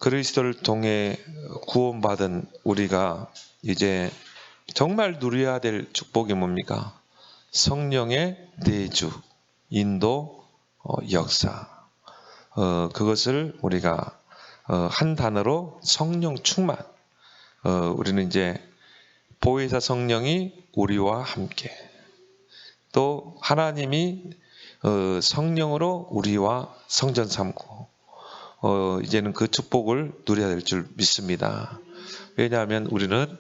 그리스도를 통해 구원받은 우리가 이제 정말 누려야 될 축복이 뭡니까? 성령의 내주, 인도, 역사. 그것을 우리가 한 단어로 성령 충만. 우리는 이제 보혜사 성령이 우리와 함께, 또 하나님이 성령으로 우리와 성전 삼고, 이제는 그 축복을 누려야 될 줄 믿습니다. 왜냐하면 우리는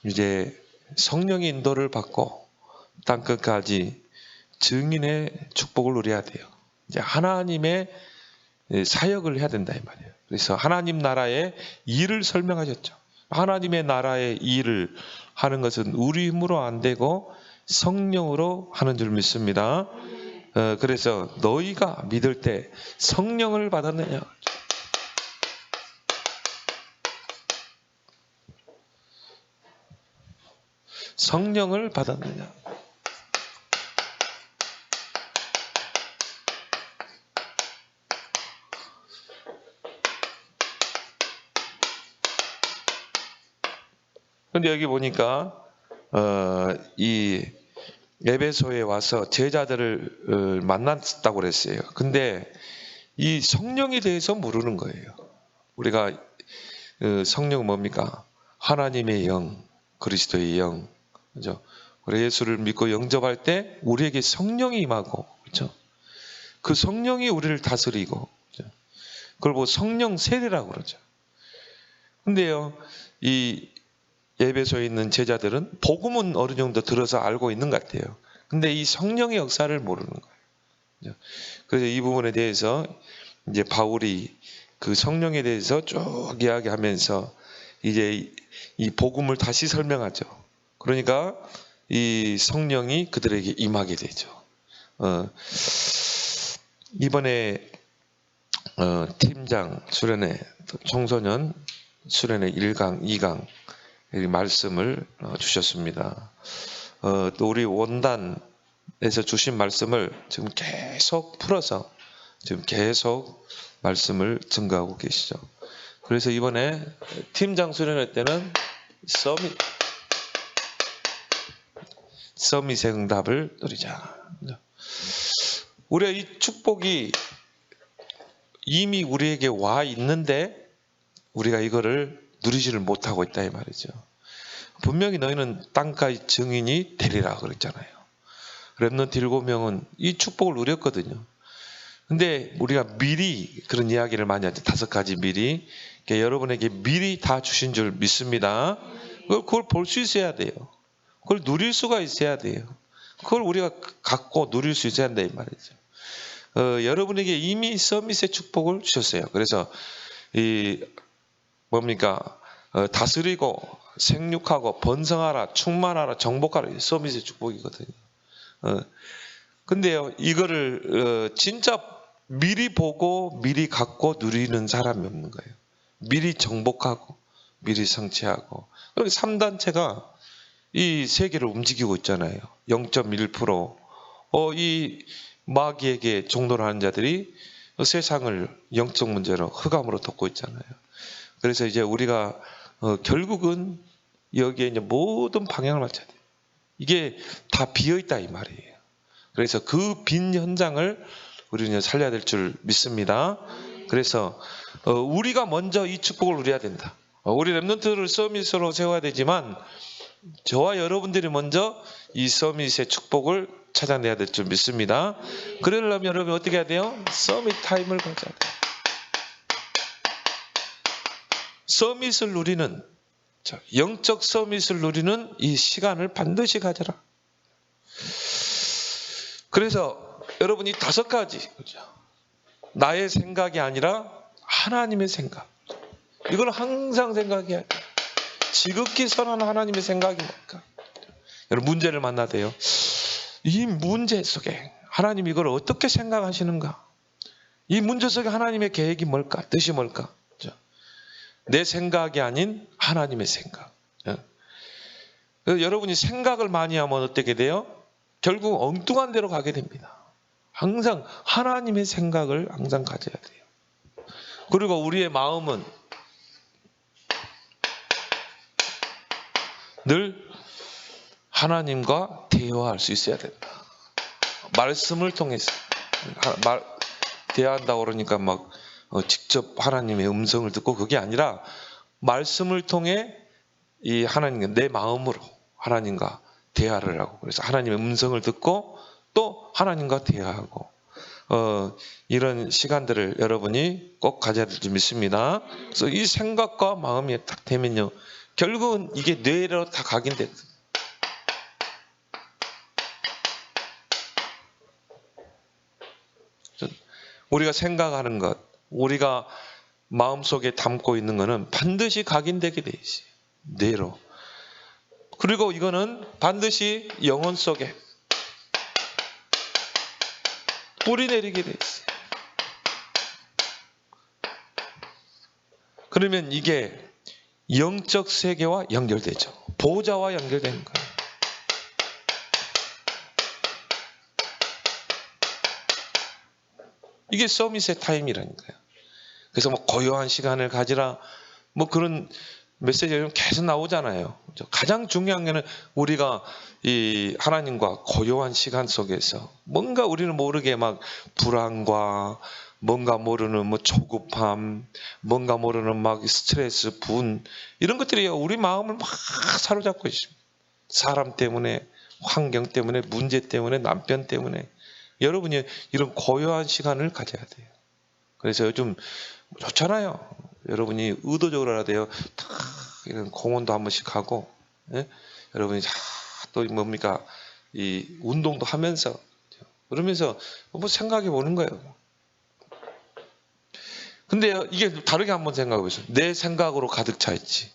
이제 성령의 인도를 받고 땅끝까지 증인의 축복을 누려야 돼요. 이제 하나님의 사역을 해야 된다 이 말이에요. 그래서 하나님 나라의 일을 설명하셨죠. 하나님의 나라의 일을 하는 것은 우리 힘으로 안 되고 성령으로 하는 줄 믿습니다. 그래서 너희가 믿을 때 성령을 받았느냐? 성령을 받았느냐? 근데 여기 보니까 이 에베소에 와서 제자들을 만났다고 그랬어요. 근데 이 성령에 대해서 모르는 거예요. 우리가 성령은 뭡니까? 하나님의 영, 그리스도의 영, 그죠? 우리 예수를 믿고 영접할 때 우리에게 성령이 임하고, 그렇죠? 그 성령이 우리를 다스리고, 그렇죠? 그걸 보고 성령 세례라고 그러죠. 근데요, 이 에베소에 있는 제자들은 복음은 어느 정도 들어서 알고 있는 것 같아요. 근데 이 성령의 역사를 모르는 거예요. 그래서 이 부분에 대해서 이제 바울이 그 성령에 대해서 쭉 이야기하면서 이제 이 복음을 다시 설명하죠. 그러니까 이 성령이 그들에게 임하게 되죠. 이번에 팀장 수련회, 청소년 수련회 1강, 2강 말씀을 주셨습니다. 또 우리 원단에서 주신 말씀을 지금 계속 풀어서 지금 계속 말씀을 증거하고 계시죠. 그래서 이번에 팀장 수련회 때는 서밋의 응답을 누리자. 우리가 이 축복이 이미 우리에게 와 있는데 우리가 이거를 누리지를 못하고 있다 이 말이죠. 분명히 너희는 땅까지 증인이 되리라 그랬잖아요. 렘넌트 7명은 이 축복을 누렸거든요. 근데 우리가 미리 그런 이야기를 많이 하죠. 5가지 미리. 그러니까 여러분에게 미리 다 주신 줄 믿습니다. 그걸 볼 수 있어야 돼요. 그걸 누릴 수가 있어야 돼요. 그걸 우리가 갖고 누릴 수 있어야 한다 이 말이죠. 여러분에게 이미 서밋의 축복을 주셨어요. 그래서 이 뭡니까? 다스리고 생육하고 번성하라, 충만하라, 정복하라. 서밋의 축복이거든요. 근데요, 이거를 진짜 미리 보고 미리 갖고 누리는 사람이 없는 거예요. 미리 정복하고 미리 성취하고. 그리고 3단체가 이 세계를 움직이고 있잖아요. 0.1%. 이 마귀에게 종노를 하는 자들이 세상을 영적 문제로 흑암으로 덮고 있잖아요. 그래서 이제 우리가 결국은 여기에 이제 모든 방향을 맞춰야 돼요. 이게 다 비어있다 이 말이에요. 그래서 그 빈 현장을 우리는 살려야 될 줄 믿습니다. 그래서 우리가 먼저 이 축복을 누려야 된다. 우리 렘넌트를 서밋으로 세워야 되지만 저와 여러분들이 먼저 이 서밋의 축복을 찾아내야 될 줄 믿습니다. 그러려면 여러분 어떻게 해야 돼요? 서밋 타임을 가져야 돼요. 서밋을 누리는, 영적 서밋을 누리는 이 시간을 반드시 가져라. 그래서 여러분이 5가지, 그죠? 나의 생각이 아니라 하나님의 생각. 이걸 항상 생각해야 돼요. 지극히 선한 하나님의 생각이 뭘까? 여러분 문제를 만나대요. 이 문제 속에 하나님 이걸 어떻게 생각하시는가? 이 문제 속에 하나님의 계획이 뭘까? 뜻이 뭘까? 내 생각이 아닌 하나님의 생각. 그래서 여러분이 생각을 많이 하면 어떻게 돼요? 결국 엉뚱한 데로 가게 됩니다. 항상 하나님의 생각을 항상 가져야 돼요. 그리고 우리의 마음은 늘 하나님과 대화할 수 있어야 된다. 말씀을 통해서 대화한다고 그러니까 막 직접 하나님의 음성을 듣고 그게 아니라 말씀을 통해 이 하나님과 내 마음으로 하나님과 대화를 하고, 그래서 하나님의 음성을 듣고 또 하나님과 대화하고 이런 시간들을 여러분이 꼭 가져야 될 줄 믿습니다. 그래서 이 생각과 마음이 딱 되면요, 결국은 이게 뇌로 다 각인돼요. 우리가 생각하는 것, 우리가 마음속에 담고 있는 것은 반드시 각인되게 돼 있어요. 뇌로. 그리고 이거는 반드시 영혼 속에 뿌리 내리게 돼 있어요. 그러면 이게 영적 세계와 연결되죠. 보좌와 연결되는 거예요. 이게 서밋의 타임이라니까요. 그래서 뭐 고요한 시간을 가지라, 뭐 그런 메시지가 계속 나오잖아요. 가장 중요한 게는 우리가 이 하나님과 고요한 시간 속에서 뭔가 우리는 모르게 막 불안과 뭔가 모르는 뭐 조급함, 뭔가 모르는 막 스트레스, 분, 이런 것들이 우리 마음을 막 사로잡고 있습니다. 사람 때문에, 환경 때문에, 문제 때문에, 남편 때문에. 여러분이 이런 고요한 시간을 가져야 돼요. 그래서 요즘 좋잖아요. 여러분이 의도적으로 해야 탁 이런 공원도 한 번씩 하고, 예? 여러분이 또 뭡니까, 이 운동도 하면서, 그러면서 한번 생각해 보는 거예요. 근데 이게 다르게 한번 생각해 보세요. 내 생각으로 가득 차 있지.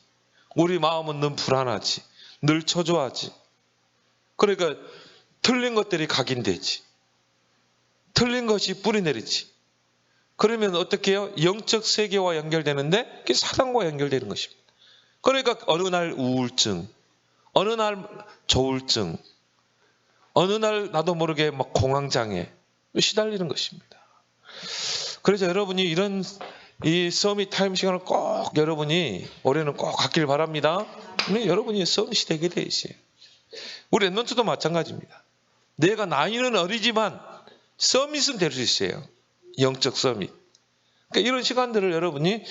우리 마음은 늘 불안하지. 늘 초조하지. 그러니까 틀린 것들이 각인되지. 틀린 것이 뿌리 내리지. 그러면 어떻게 해요? 영적 세계와 연결되는데 그게 사단과 연결되는 것입니다. 그러니까 어느 날 우울증, 어느 날 조울증, 어느 날 나도 모르게 막 공황장애 시달리는 것입니다. 그래서 여러분이 이런 이 서밋 타임 시간을 꼭 여러분이 올해는 꼭 갖길 바랍니다. 여러분이 서밋이 되게 돼 있어요. 우리 랩런트도 마찬가지입니다. 내가 나이는 어리지만 서밋은 될 수 있어요. 영적 서밋. 그러니까 이런 시간들을 여러분이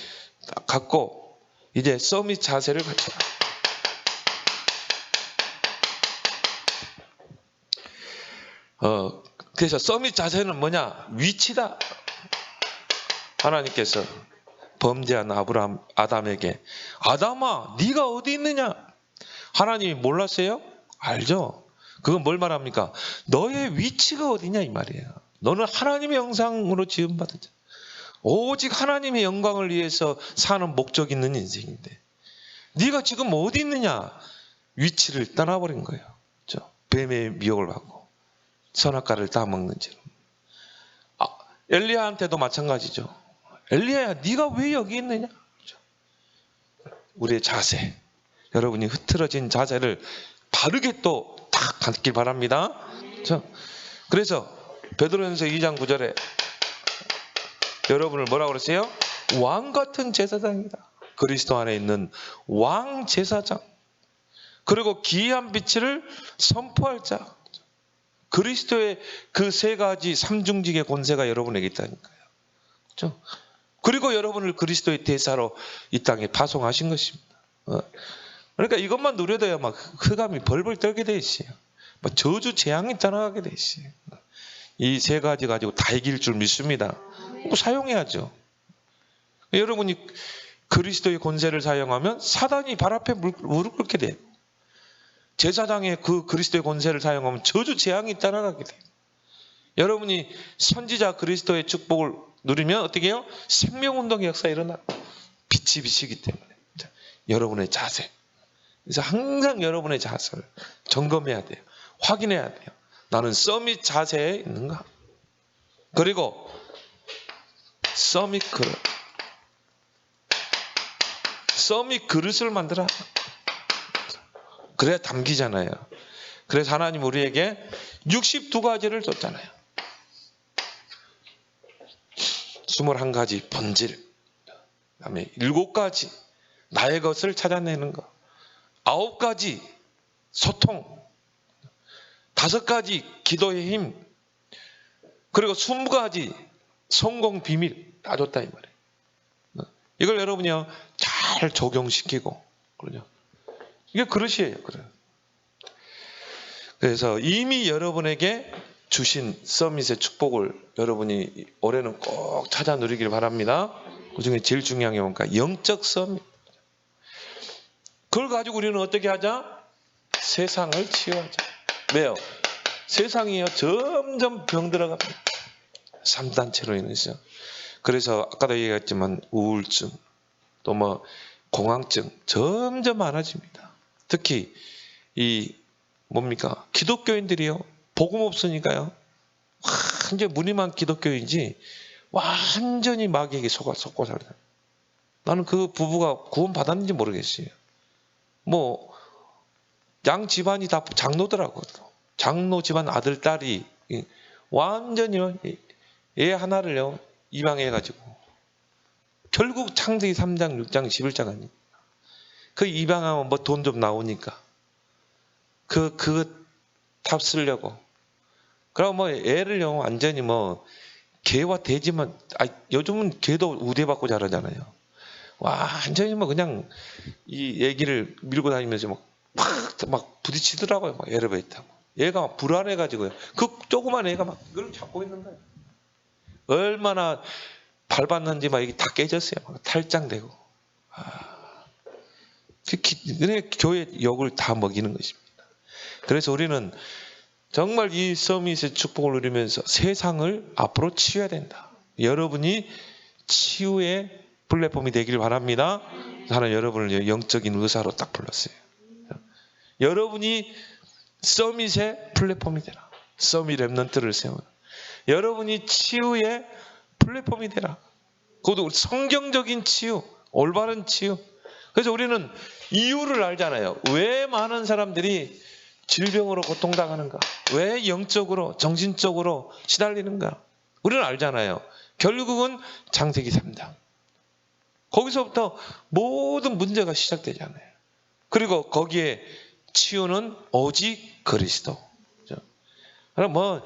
갖고 이제 서밋 자세를 갖춰라. 그래서 서밋 자세는 뭐냐? 위치다. 하나님께서 범죄한 아담에게, 아담아, 네가 어디 있느냐? 하나님이 몰랐어요? 알죠? 그건 뭘 말합니까? 너의 위치가 어디냐 이 말이에요. 너는 하나님의 형상으로 지음받았잖아. 오직 하나님의 영광을 위해서 사는 목적 있는 인생인데 네가 지금 어디 있느냐? 위치를 떠나버린 거예요. 그렇죠? 뱀의 미혹을 받고 선악과를 따먹는 죄로. 엘리야한테도 마찬가지죠. 엘리야야, 네가 왜 여기 있느냐? 그렇죠? 우리의 자세, 여러분이 흐트러진 자세를 바르게 또 딱 갖길 바랍니다. 그렇죠? 그래서 베드로전서 2장 9절에 여러분을 뭐라고 그랬어요? 왕 같은 제사장이다. 그리스도 안에 있는 왕 제사장. 그리고 기이한 빛을 선포할 자. 그리스도의 그 세 가지 삼중직의 권세가 여러분에게 있다니까요. 그렇죠? 그리고 여러분을 그리스도의 대사로 이 땅에 파송하신 것입니다. 그러니까 이것만 누려도야 막 흑암이 벌벌 떨게 돼 있어요. 막 저주 재앙이 떠나가게 돼 있어요. 이 세 가지 가지고 다 이길 줄 믿습니다. 사용해야죠. 여러분이 그리스도의 권세를 사용하면 사단이 발 앞에 무릎 꿇게 돼요. 제사장의 그 그리스도의 권세를 사용하면 저주 재앙이 따라가게 돼요. 여러분이 선지자 그리스도의 축복을 누리면 어떻게 해요? 생명운동의 역사가 일어나고 빛이 비치기 때문에. 여러분의 자세. 그래서 항상 여러분의 자세를 점검해야 돼요. 확인해야 돼요. 나는 서밋 자세에 있는가? 그리고 서밋 그릇을 만들어. 그래야 담기잖아요. 그래서 하나님 우리에게 62가지를 줬잖아요. 21가지 본질, 그다음에 7가지 나의 것을 찾아내는 것, 9가지 소통, 5가지 기도의 힘, 그리고 20가지 성공 비밀 다 줬다 이 말이에요. 이걸 여러분이요 잘 적용시키고 그러죠. 이게 그릇이에요. 그래. 그래서 이미 여러분에게 주신 서밋의 축복을 여러분이 올해는 꼭 찾아 누리길 바랍니다. 그 중에 제일 중요한 게 뭔가 영적 서밋. 그걸 가지고 우리는 어떻게 하자? 세상을 치유하자. 왜요? 세상이요 점점 병들어갑니다. 3단체로 인해서. 그래서 아까도 얘기했지만 우울증 또 뭐 공황증 점점 많아집니다. 특히 이 뭡니까? 기독교인들이요 복음 없으니까요 완전 무늬만 기독교인지 완전히 마귀에게 속고 살아요. 나는 그 부부가 구원 받았는지 모르겠어요. 뭐 양 집안이 다 장로더라고. 장로 집안 아들 딸이 완전히 애 하나를요 입양해가지고 결국 창세기 3장 6장 11장 아닙니까? 그 입양하면 뭐 돈 좀 나오니까 그거 탑 쓰려고. 그럼 뭐 애를요 완전히 뭐 개와 돼지만 요즘은 개도 우대받고 자라잖아요. 완전히 뭐 그냥 이 애기를 밀고 다니면서 막 부딪히더라고요. 막 엘리베이터하고. 얘가 막 불안해가지고요. 그 조그만 애가 막 이걸 잡고 있는 거예요. 얼마나 밟았는지 막 이게 다 깨졌어요. 막 탈장되고. 교회 욕을 다 먹이는 것입니다. 그래서 우리는 정말 이 서밋의 축복을 누리면서 세상을 앞으로 치유해야 된다. 여러분이 치유의 플랫폼이 되길 바랍니다. 하나님 여러분을 영적인 의사로 딱 불렀어요. 여러분이 서밋의 플랫폼이 되라. 서밋 랩넌트를 세우는. 여러분이 치유의 플랫폼이 되라. 그것도 성경적인 치유, 올바른 치유. 그래서 우리는 이유를 알잖아요. 왜 많은 사람들이 질병으로 고통당하는가? 왜 영적으로, 정신적으로 시달리는가? 우리는 알잖아요. 결국은 창세기 3장. 거기서부터 모든 문제가 시작되잖아요. 그리고 거기에 치유는 오직 그리스도. 그럼 뭐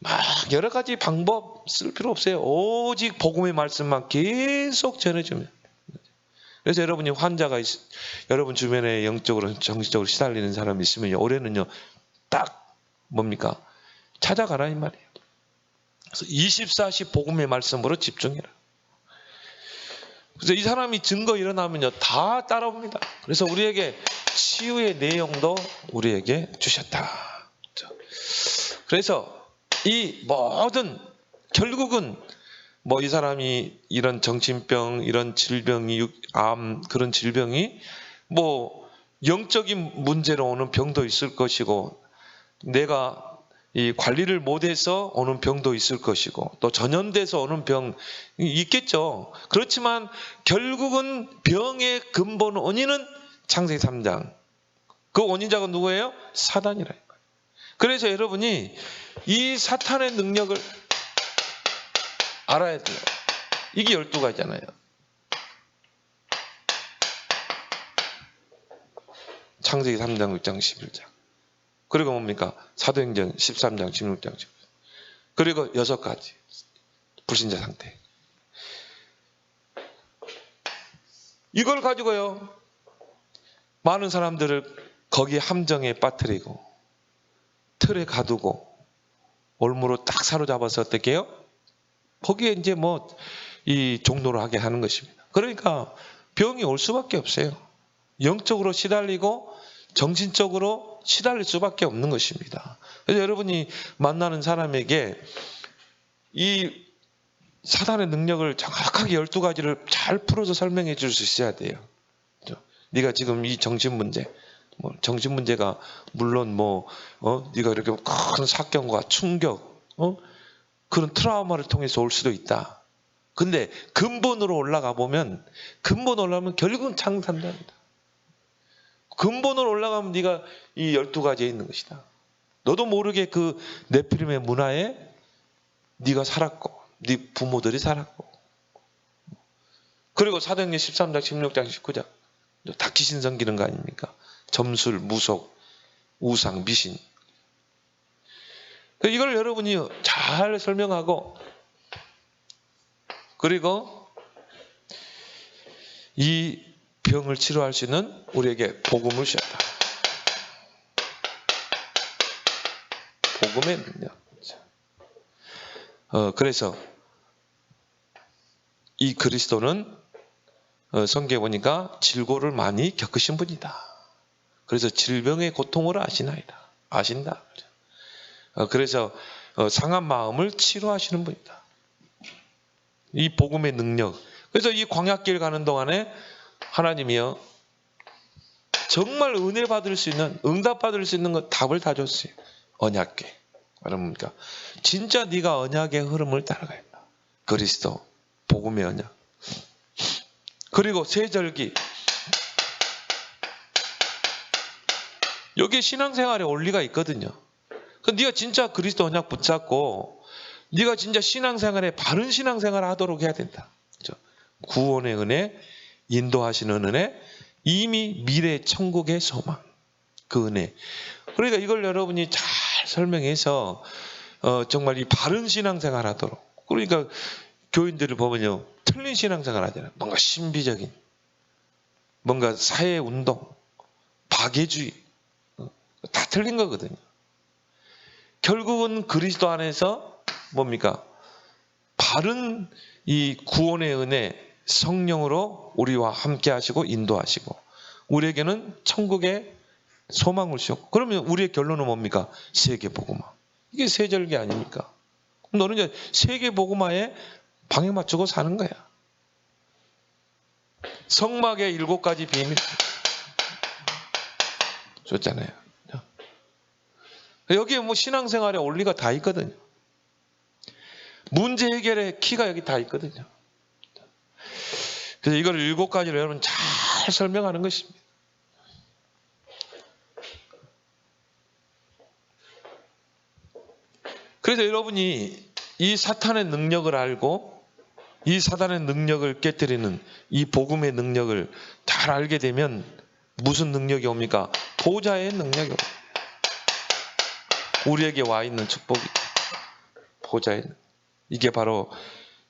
막 여러 가지 방법 쓸 필요 없어요. 오직 복음의 말씀만 계속 전해주면. 그래서 여러분이 환자가 여러분 주변에 영적으로 정신적으로 시달리는 사람이 있으면 올해는요 딱 뭡니까? 찾아가라 이 말이에요. 그래서 24시 복음의 말씀으로 집중해라. 그래서 이 사람이 증거 일어나면요 다 따라옵니다. 그래서 우리에게 치유의 내용도 우리에게 주셨다. 그래서 이 모든 결국은 뭐 이 사람이 이런 정신병, 이런 질병이 암 그런 질병이 뭐 영적인 문제로 오는 병도 있을 것이고 내가 이 관리를 못해서 오는 병도 있을 것이고 또 전염돼서 오는 병이 있겠죠. 그렇지만 결국은 병의 근본 원인은 창세기 3장. 그 원인자가 누구예요? 사단이라. 그래서 여러분이 이 사탄의 능력을 알아야 돼요. 이게 12가지잖아요. 창세기 3장, 6장, 11장. 그리고 뭡니까? 사도행전 13장, 16장, 17장. 그리고 6가지. 불신자 상태. 이걸 가지고요. 많은 사람들을 거기 함정에 빠뜨리고 틀에 가두고 올무로 딱 사로잡아서 어떻게 해요? 거기에 이제 뭐 이 종로를 하게 하는 것입니다. 그러니까 병이 올 수밖에 없어요. 영적으로 시달리고 정신적으로 시달릴 수밖에 없는 것입니다. 그래서 여러분이 만나는 사람에게 이 사단의 능력을 정확하게 12가지를 잘 풀어서 설명해 줄 수 있어야 돼요. 네가 지금 이 정신 문제, 뭐 정신 문제가 물론 네가 이렇게 큰 사건과 충격, 그런 트라우마를 통해서 올 수도 있다. 근데 근본으로 올라가 보면 결국은 창산합니다. 근본으로 올라가면 네가 이 12가지에 있는 것이다. 너도 모르게 그 네피림의 문화에 네가 살았고 네 부모들이 살았고 그리고 사도행전 13장 16장 19장 다 귀신 섬기는 거 아닙니까? 점술, 무속, 우상, 미신. 이걸 여러분이 잘 설명하고, 그리고 이 병을 치료할 수 있는 우리에게 복음을 주셨다. 복음의 능력. 그래서 이 그리스도는 성경에 보니까 질고를 많이 겪으신 분이다. 그래서 질병의 고통을 아시나이다. 아신다. 그래서 상한 마음을 치료하시는 분이다. 이 복음의 능력. 그래서 이 광야길 가는 동안에 하나님이요, 정말 은혜 받을 수 있는, 응답 받을 수 있는 것 답을 다 줬어요. 언약궤. 그러니까 진짜 네가 언약의 흐름을 따라가야 한다. 그리스도 복음의 언약. 그리고 세절기. 여기에 신앙생활에 원리가 있거든요. 네가 진짜 그리스도 언약 붙잡고 네가 진짜 신앙생활에 바른 신앙생활을 하도록 해야 된다. 그렇죠? 구원의 은혜, 인도하시는 은혜, 이미 미래 천국의 소망. 그 은혜. 그러니까 이걸 여러분이 잘 설명해서 정말 이 바른 신앙생활 하도록. 그러니까 교인들을 보면요, 틀린 신앙생활 하잖아요. 뭔가 신비적인, 뭔가 사회운동, 박애주의, 다 틀린 거거든요. 결국은 그리스도 안에서 뭡니까? 바른 이 구원의 은혜, 성령으로 우리와 함께 하시고 인도하시고 우리에게는 천국의 소망을 주셨고, 그러면 우리의 결론은 뭡니까? 세계복음화. 이게 세절기 아닙니까? 너는 이제 세계복음화에 방해 맞추고 사는 거야. 성막의 7가지 비밀 줬잖아요. 여기에 뭐 신앙생활의 원리가 다 있거든요. 문제 해결의 키가 여기 다 있거든요. 그래서 이걸 7가지를 여러분 잘 설명하는 것입니다. 그래서 여러분이 이 사탄의 능력을 알고 이 사탄의 능력을 깨뜨리는 이 복음의 능력을 잘 알게 되면 무슨 능력이 옵니까? 보좌의 능력이 옵니다. 우리에게 와 있는 축복이 보좌의 능력. 이게 바로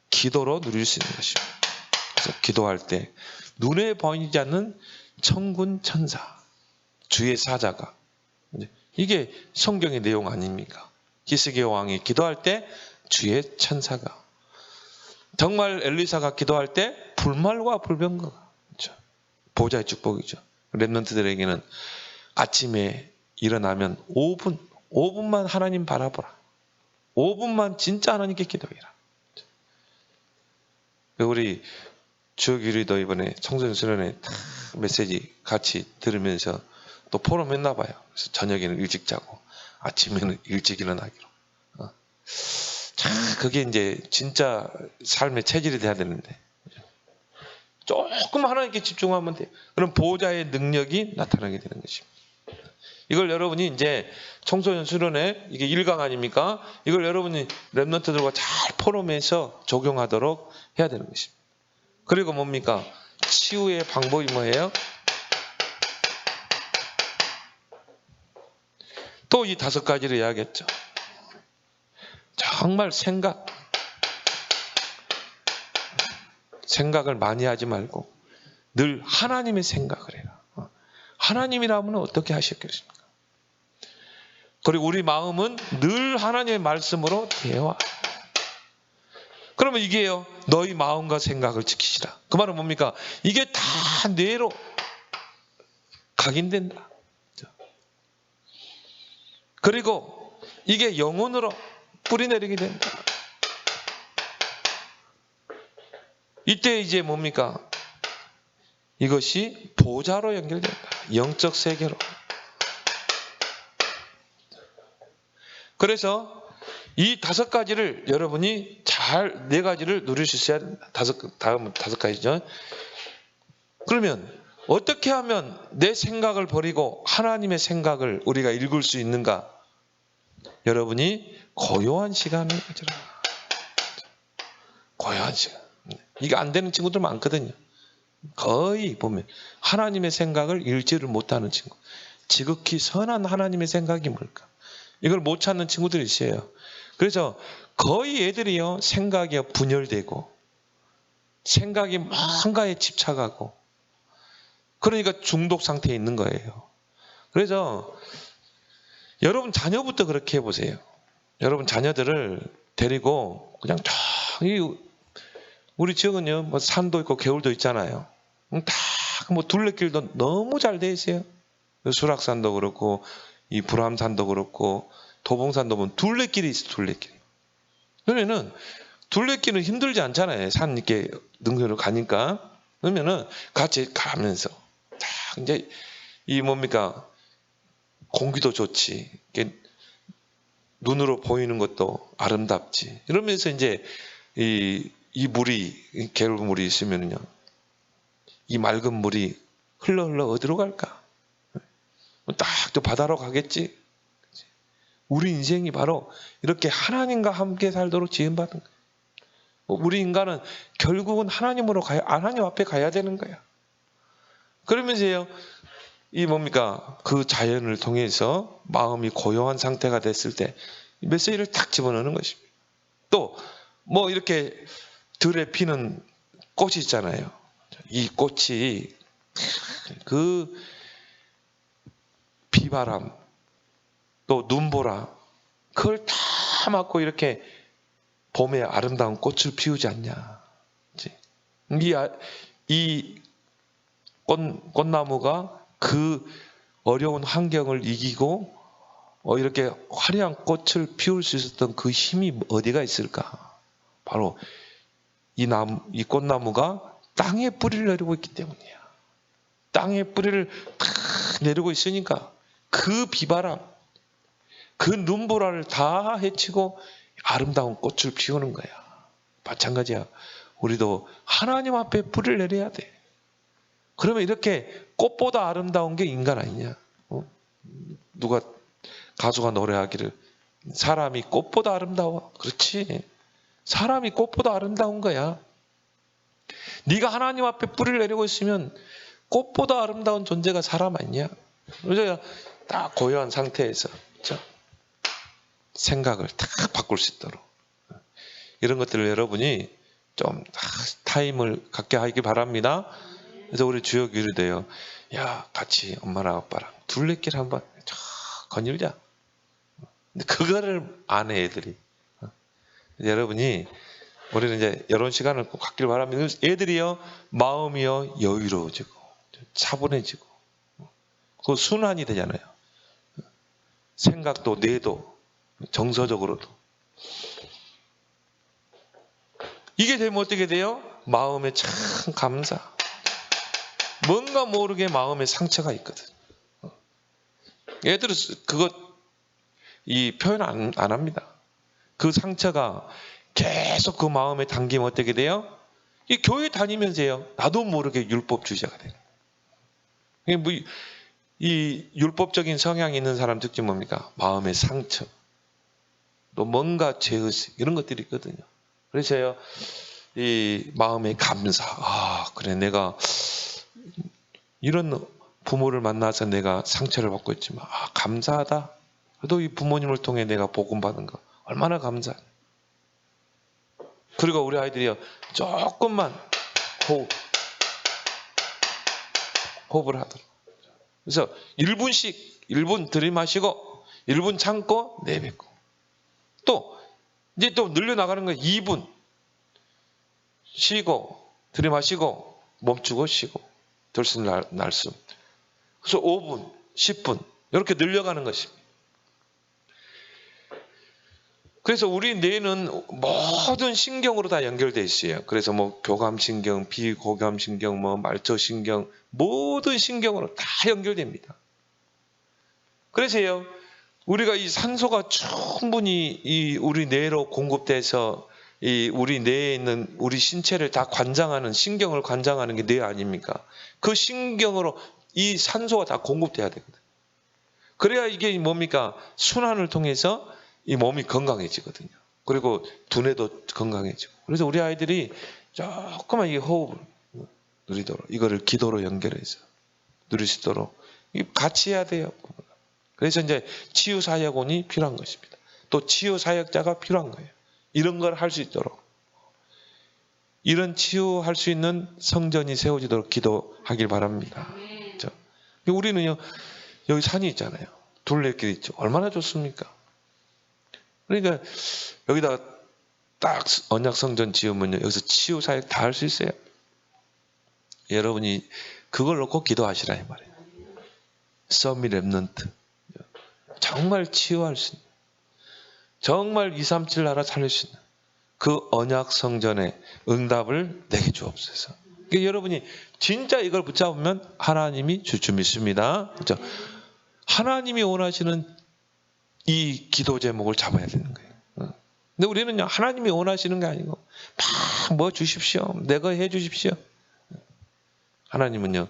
기도로 누릴 수 있는 것입니다. 그래서 기도할 때 눈에 보이지 않는 천군 천사, 주의 사자가, 이게 성경의 내용 아닙니까? 히스기야 왕이 기도할 때 주의 천사가, 정말 엘리사가 기도할 때 불말과 불병거가, 그렇죠? 보좌의 축복이죠. 렘넌트들에게는 아침에 일어나면 5분만 하나님 바라보라. 5분만 진짜 하나님께 기도해라. 우리 주기리도 이번에 청소년 수련회 메시지 같이 들으면서 또 포럼 했나 봐요. 그래서 저녁에는 일찍 자고 아침에는 일찍 일어나기로. 참 그게 이제 진짜 삶의 체질이 돼야 되는데 조금 하나님께 집중하면 돼요. 그럼 보호자의 능력이 나타나게 되는 것입니다. 이걸 여러분이 이제 청소년 수련회 이게 1강 아닙니까? 이걸 여러분이 렘넌트들과 잘 포럼해서 적용하도록 해야 되는 것입니다. 그리고 뭡니까? 치유의 방법이 뭐예요? 또 이 5가지를 이야기했죠. 정말 생각을 많이 하지 말고 늘 하나님의 생각을 해라. 하나님이라면 어떻게 하셨겠습니까? 그리고 우리 마음은 늘 하나님의 말씀으로 대화. 그러면 이게요, 너희 마음과 생각을 지키시라. 그 말은 뭡니까? 이게 다 뇌로 각인된다. 그리고 이게 영혼으로 뿌리내리게 된다. 이때 이제 뭡니까? 이것이 보좌로 연결된다. 영적 세계로. 그래서 이 5가지를 여러분이 잘 4가지를 누릴 수 있어야 된다. 다음은 5가지죠. 그러면 어떻게 하면 내 생각을 버리고 하나님의 생각을 우리가 읽을 수 있는가? 여러분이 고요한 시간을 가져라. 고요한 시간. 이게 안 되는 친구들 많거든요. 거의 보면 하나님의 생각을 읽지를 못하는 친구. 지극히 선한 하나님의 생각이 뭘까? 이걸 못 찾는 친구들이 있어요. 그래서 거의 애들이요, 생각이 분열되고 생각이 뭔가에 집착하고, 그러니까 중독 상태에 있는 거예요. 그래서 여러분 자녀부터 그렇게 해보세요. 여러분 자녀들을 데리고 그냥 저기, 우리 지역은요, 뭐 산도 있고 개울도 있잖아요. 다 뭐 둘레길도 너무 잘 돼 있어요. 수락산도 그렇고 이 불암산도 그렇고 도봉산도 보면 둘레길이 있어, 둘레길. 그러면은 둘레길은 힘들지 않잖아요. 산 이렇게 능선으로 가니까. 그러면은 같이 가면서 딱 이제 이 뭡니까, 공기도 좋지, 이게 눈으로 보이는 것도 아름답지. 이러면서 이제 이 물이, 개울물이 있으면요, 이 맑은 물이 흘러 어디로 갈까? 딱 또 바다로 가겠지. 우리 인생이 바로 이렇게 하나님과 함께 살도록 지음받은 거예요. 우리 인간은 결국은 하나님으로 가야, 하나님 앞에 가야 되는 거야. 그러면서요, 이 뭡니까, 그 자연을 통해서 마음이 고요한 상태가 됐을 때 메시지를 탁 집어넣는 것입니다. 또 뭐 이렇게 들에 피는 꽃이 있잖아요. 이 꽃이 그 비바람 또 눈보라, 그걸 다 맞고 이렇게 봄에 아름다운 꽃을 피우지 않냐. 이 꽃나무가 그 어려운 환경을 이기고 이렇게 화려한 꽃을 피울 수 있었던 그 힘이 어디가 있을까? 바로 이 꽃나무가 땅에 뿌리를 내리고 있기 때문이야. 땅에 뿌리를 탁 내리고 있으니까 그 비바람, 그 눈보라를 다 헤치고 아름다운 꽃을 피우는 거야. 마찬가지야. 우리도 하나님 앞에 뿌리를 내려야 돼. 그러면 이렇게 꽃보다 아름다운 게 인간 아니냐? 누가 가수가 노래하기를 사람이 꽃보다 아름다워. 그렇지. 사람이 꽃보다 아름다운 거야. 네가 하나님 앞에 뿌리를 내리고 있으면 꽃보다 아름다운 존재가 사람 아니냐? 그래서 딱 고요한 상태에서 생각을 딱 바꿀 수 있도록, 이런 것들을 여러분이 좀 타임을 갖게 하기 바랍니다. 그래서 우리 주요 교류도요, 야, 같이 엄마랑 아빠랑 둘레길 한번 거닐자. 근데 그거를 안 해, 애들이. 여러분이, 우리는 이제 이런 시간을 꼭 갖길 바랍니다. 애들이요, 마음이요, 여유로워지고 차분해지고 그 순환이 되잖아요. 생각도 뇌도 정서적으로도. 이게 되면 어떻게 돼요? 마음에 참 감사. 뭔가 모르게 마음에 상처가 있거든. 애들은 이 표현 안 합니다. 그 상처가 계속 그 마음에 담기면 어떻게 돼요? 이 교회 다니면서요, 나도 모르게 율법주의자가 돼요. 이 율법적인 성향이 있는 사람 특징 뭡니까? 마음의 상처, 또 뭔가 죄의식, 이런 것들이 있거든요. 그래서요, 이 마음의 감사. 그래, 내가 이런 부모를 만나서 내가 상처를 받고 있지만 감사하다. 그래도 이 부모님을 통해 내가 복음받은 거 얼마나 감사해. 그리고 우리 아이들이요, 조금만 호흡을 하도록. 그래서 1분 들이마시고 1분 참고 내뱉고, 또 이제 또 늘려나가는 거예요. 2분 쉬고 들이마시고 멈추고 쉬고 들숨 날숨. 그래서 5분 10분 이렇게 늘려가는 것입니다. 그래서 우리 뇌는 모든 신경으로 다 연결되어 있어요. 그래서 뭐 교감신경, 비교감신경, 뭐 말초신경, 모든 신경으로 다 연결됩니다. 그래서요, 우리가 이 산소가 충분히 우리 뇌로 공급돼서 우리 뇌에 있는 우리 신체를 다 관장하는, 신경을 관장하는 게 뇌 아닙니까? 그 신경으로 이 산소가 다 공급돼야 되거든. 그래야 이게 뭡니까? 순환을 통해서 이 몸이 건강해지거든요. 그리고 두뇌도 건강해지고. 그래서 우리 아이들이 조금만 이 호흡을, 누리도록 이거를 기도로 연결해서 누릴 수 있도록 같이 해야 돼요. 그래서 이제 치유사역원이 필요한 것입니다. 또 치유사역자가 필요한 거예요. 이런 걸 할 수 있도록. 이런 치유할 수 있는 성전이 세워지도록 기도하길 바랍니다. 그렇죠? 우리는요, 여기 산이 있잖아요. 둘레길 있죠. 얼마나 좋습니까? 그러니까 여기다가 딱 언약성전 지으면요, 여기서 치유사역 다 할 수 있어요. 여러분이 그걸 놓고 기도하시라 이 말이에요. 서밋 랩넌트. 정말 치유할 수 있는, 정말 237 나라 살릴 수 있는 그 언약 성전의 응답을 내게 주옵소서. 그러니까 여러분이 진짜 이걸 붙잡으면 하나님이 줄 줄 믿습니다. 그렇죠? 하나님이 원하시는 이 기도 제목을 잡아야 되는 거예요. 근데 우리는요, 하나님이 원하시는 게 아니고 막 뭐 주십시오, 내가 해 주십시오. 하나님은요,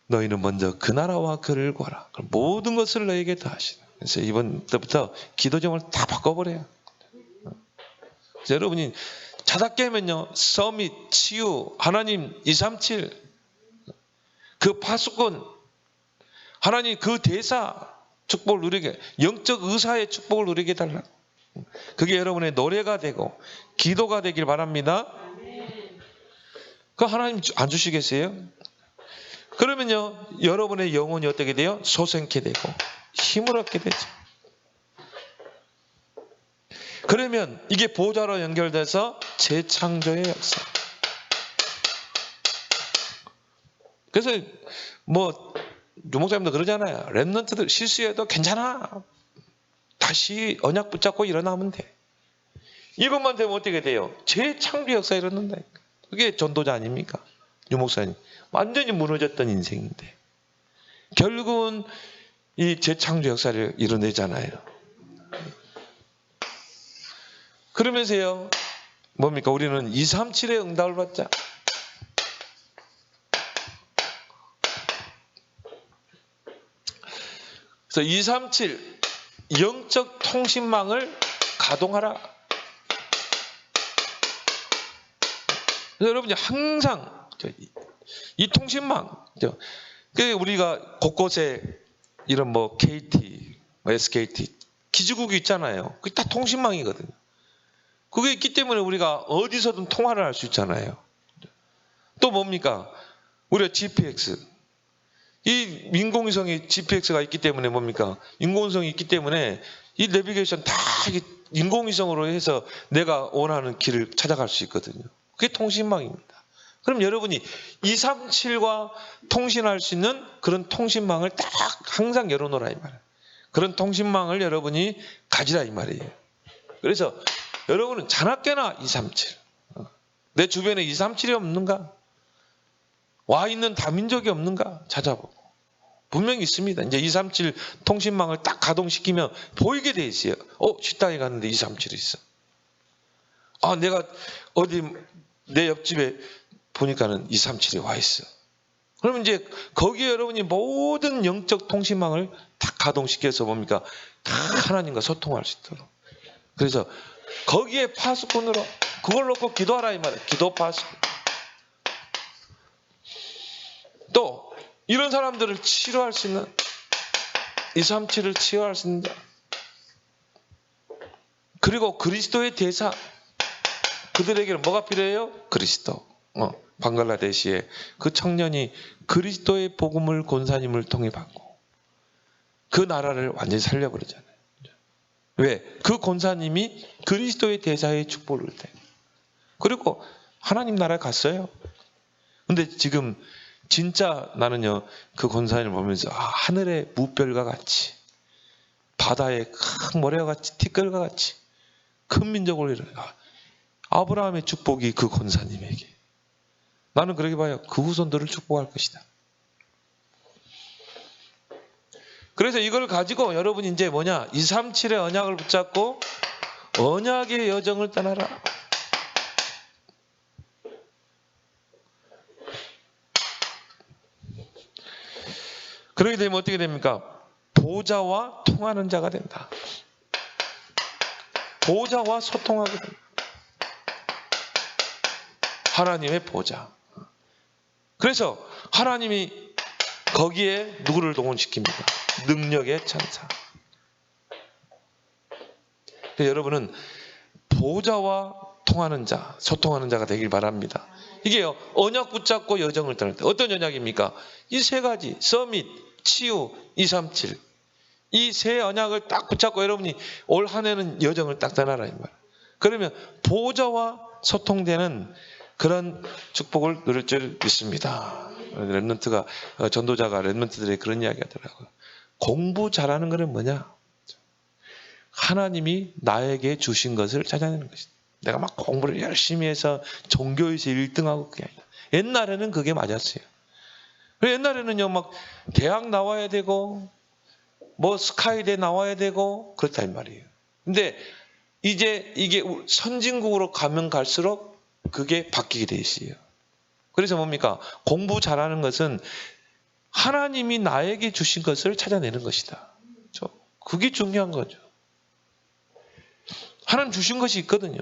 너희는 먼저 그 나라와 그를 구하라. 모든 것을 너에게 다 하시라. 그래서 이번 때부터 기도 제목을 다 바꿔버려요. 여러분이 자다 깨면요, 서밋, 치유, 하나님 237, 그 파수꾼, 하나님 그 대사 축복을 누리게, 영적 의사의 축복을 누리게 해달라. 그게 여러분의 노래가 되고 기도가 되길 바랍니다. 그 하나님 안 주시겠어요? 그러면요, 여러분의 영혼이 어떻게 돼요? 소생케 되고 힘을 얻게 되죠. 그러면 이게 보좌로 연결돼서 재창조의 역사. 그래서 뭐 유목사님도 그러잖아요. 랩런트들 실수해도 괜찮아. 다시 언약 붙잡고 일어나면 돼. 이것만 되면 어떻게 돼요? 재창조 역사 일어난다. 그게 전도자 아닙니까? 유목사님. 완전히 무너졌던 인생인데 결국은 이 재창조 역사를 이뤄내잖아요. 그러면서요, 뭡니까? 우리는 237의 응답을 받자. 그래서 237 영적 통신망을 가동하라. 그래서 여러분이 항상 이 통신망, 우리가 곳곳에 이런 뭐 KT, SKT 기지국이 있잖아요. 그게 다 통신망이거든요. 그게 있기 때문에 우리가 어디서든 통화를 할 수 있잖아요. 또 뭡니까? 우리가 GPX. 이 인공위성이 GPX가 있기 때문에 뭡니까? 인공위성이 있기 때문에 이 내비게이션 다 인공위성으로 해서 내가 원하는 길을 찾아갈 수 있거든요. 그게 통신망입니다. 그럼 여러분이 237과 통신할 수 있는 그런 통신망을 딱 항상 열어놓으라 이 말이에요. 그런 통신망을 여러분이 가지라 이 말이에요. 그래서 여러분은 자나깨나 237. 내 주변에 237이 없는가? 와 있는 다민족이 없는가? 찾아보고. 분명히 있습니다. 이제 237 통신망을 딱 가동시키면 보이게 돼 있어요. 식당에 갔는데 237이 있어. 내가 어디 내 옆집에 보니까는 237이 와 있어. 그러면 이제 거기에 여러분이 모든 영적 통신망을 딱 가동시켜서 뭡니까? 다 하나님과 소통할 수 있도록. 그래서 거기에 파수꾼으로 그걸 놓고 기도하라 이 말이에요. 기도 파수꾼. 또 이런 사람들을 치료할 수 있는 237을 치유할 수 있는 자. 그리고 그리스도의 대사. 그들에게는 뭐가 필요해요? 그리스도. 방글라데시의 그 청년이 그리스도의 복음을 권사님을 통해 받고 그 나라를 완전히 살려버리잖아요. 왜? 그 권사님이 그리스도의 대사의 축복을 때. 그리고 하나님 나라에 갔어요. 근데 지금 진짜 나는요, 그 권사님을 보면서 하늘의 무별과 같이 바다의 큰 모래와 같이 티끌과 같이 큰 민족을 이루라. 아브라함의 축복이 그 권사님에게. 나는 그렇게 봐요. 그 후손들을 축복할 것이다. 그래서 이걸 가지고 여러분이 이제 237의 언약을 붙잡고 언약의 여정을 떠나라. 그렇게 되면 어떻게 됩니까? 보좌와 통하는 자가 된다. 보좌와 소통하게 된다. 하나님의 보좌. 그래서 하나님이 거기에 누구를 동원시킵니까? 능력의 천사. 여러분은 보좌와 통하는 자, 소통하는 자가 되길 바랍니다. 이게요, 언약 붙잡고 여정을 떠날 때 어떤 언약입니까? 이 세 가지, 서밋, 치유, 237. 이 세 언약을 딱 붙잡고 여러분이 올 한 해는 여정을 딱 떠나라 이 말. 그러면 보좌와 소통되는 그런 축복을 누릴 줄 믿습니다. 렘넌트가, 전도자가 렘넌트들의 그런 이야기 하더라고요. 공부 잘하는 것은 뭐냐? 하나님이 나에게 주신 것을 찾아내는 것이다. 내가 막 공부를 열심히 해서 종교에서 1등하고 그게 아니라. 옛날에는 그게 맞았어요. 옛날에는요, 막 대학 나와야 되고, 뭐 스카이대 나와야 되고, 그렇다 이 말이에요. 근데 이제 이게 선진국으로 가면 갈수록 그게 바뀌게 돼 있어요. 그래서 뭡니까? 공부 잘하는 것은 하나님이 나에게 주신 것을 찾아내는 것이다. 그게 중요한 거죠. 하나님 주신 것이 있거든요.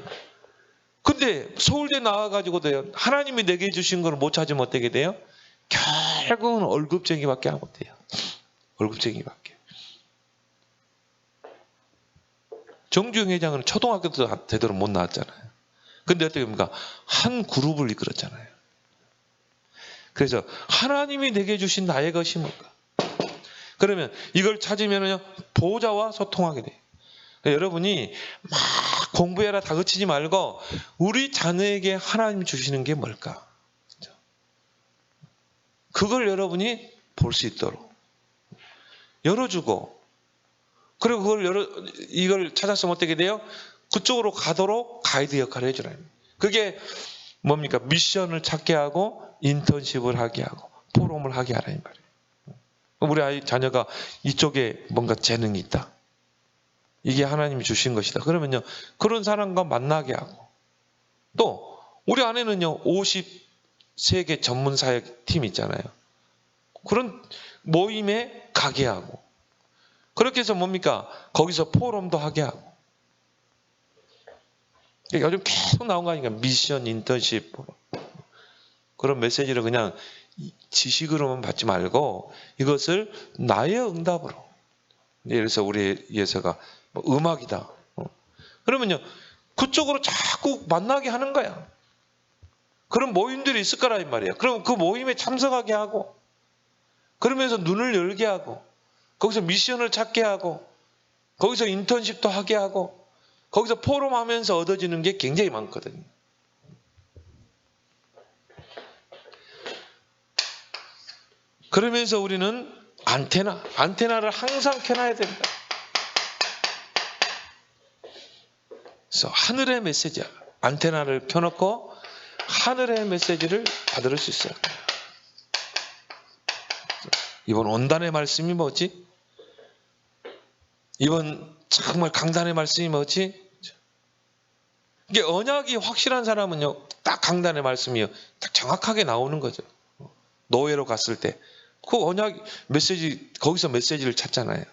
근데 서울대 나와가지고도요, 하나님이 내게 주신 걸 못 찾으면 어떻게 돼요? 결국은 월급쟁이밖에 안 못해요. 월급쟁이밖에. 정주영 회장은 초등학교 때도 제대로 못 나왔잖아요. 근데 어떻게 됩니까? 한 그룹을 이끌었잖아요. 그래서 하나님이 내게 주신 나의 것이 뭘까? 그러면 이걸 찾으면요, 보호자와 소통하게 돼요. 여러분이 막 공부해라 다그치지 말고 우리 자녀에게 하나님이 주시는 게 뭘까? 그걸 여러분이 볼 수 있도록 열어주고, 그리고 이걸 찾았으면 어떻게 돼요? 그쪽으로 가도록 가이드 역할을 해주라. 그게 뭡니까? 미션을 찾게 하고 인턴십을 하게 하고 포럼을 하게 하라 이 말이에요. 우리 아이 자녀가 이쪽에 뭔가 재능이 있다. 이게 하나님이 주신 것이다. 그러면요, 그런 사람과 만나게 하고, 또 우리 안에는요 50세계 전문 사역 팀 있잖아요. 그런 모임에 가게 하고, 그렇게 해서 뭡니까? 거기서 포럼도 하게 하고. 요즘 계속 나온 거 아닙니까? 미션, 인턴십. 그런 메시지를 그냥 지식으로만 받지 말고 이것을 나의 응답으로. 예를 들어서 우리 예서가 음악이다. 그러면요, 그쪽으로 자꾸 만나게 하는 거야. 그런 모임들이 있을 거라 이 말이에요. 그럼 그 모임에 참석하게 하고, 그러면서 눈을 열게 하고, 거기서 미션을 찾게 하고, 거기서 인턴십도 하게 하고, 거기서 포럼하면서 얻어지는 게 굉장히 많거든요. 그러면서 우리는 안테나를 항상 켜놔야 된다. 그래서 하늘의 메시지야. 안테나를 켜놓고 하늘의 메시지를 받을 수 있어요. 이번 원단의 말씀이 뭐지? 이번 정말 강단의 말씀이 뭐지? 이게 언약이 확실한 사람은요, 딱 강단의 말씀이요, 딱 정확하게 나오는 거죠. 노예로 갔을 때 그 언약 메시지, 거기서 메시지를 찾잖아요.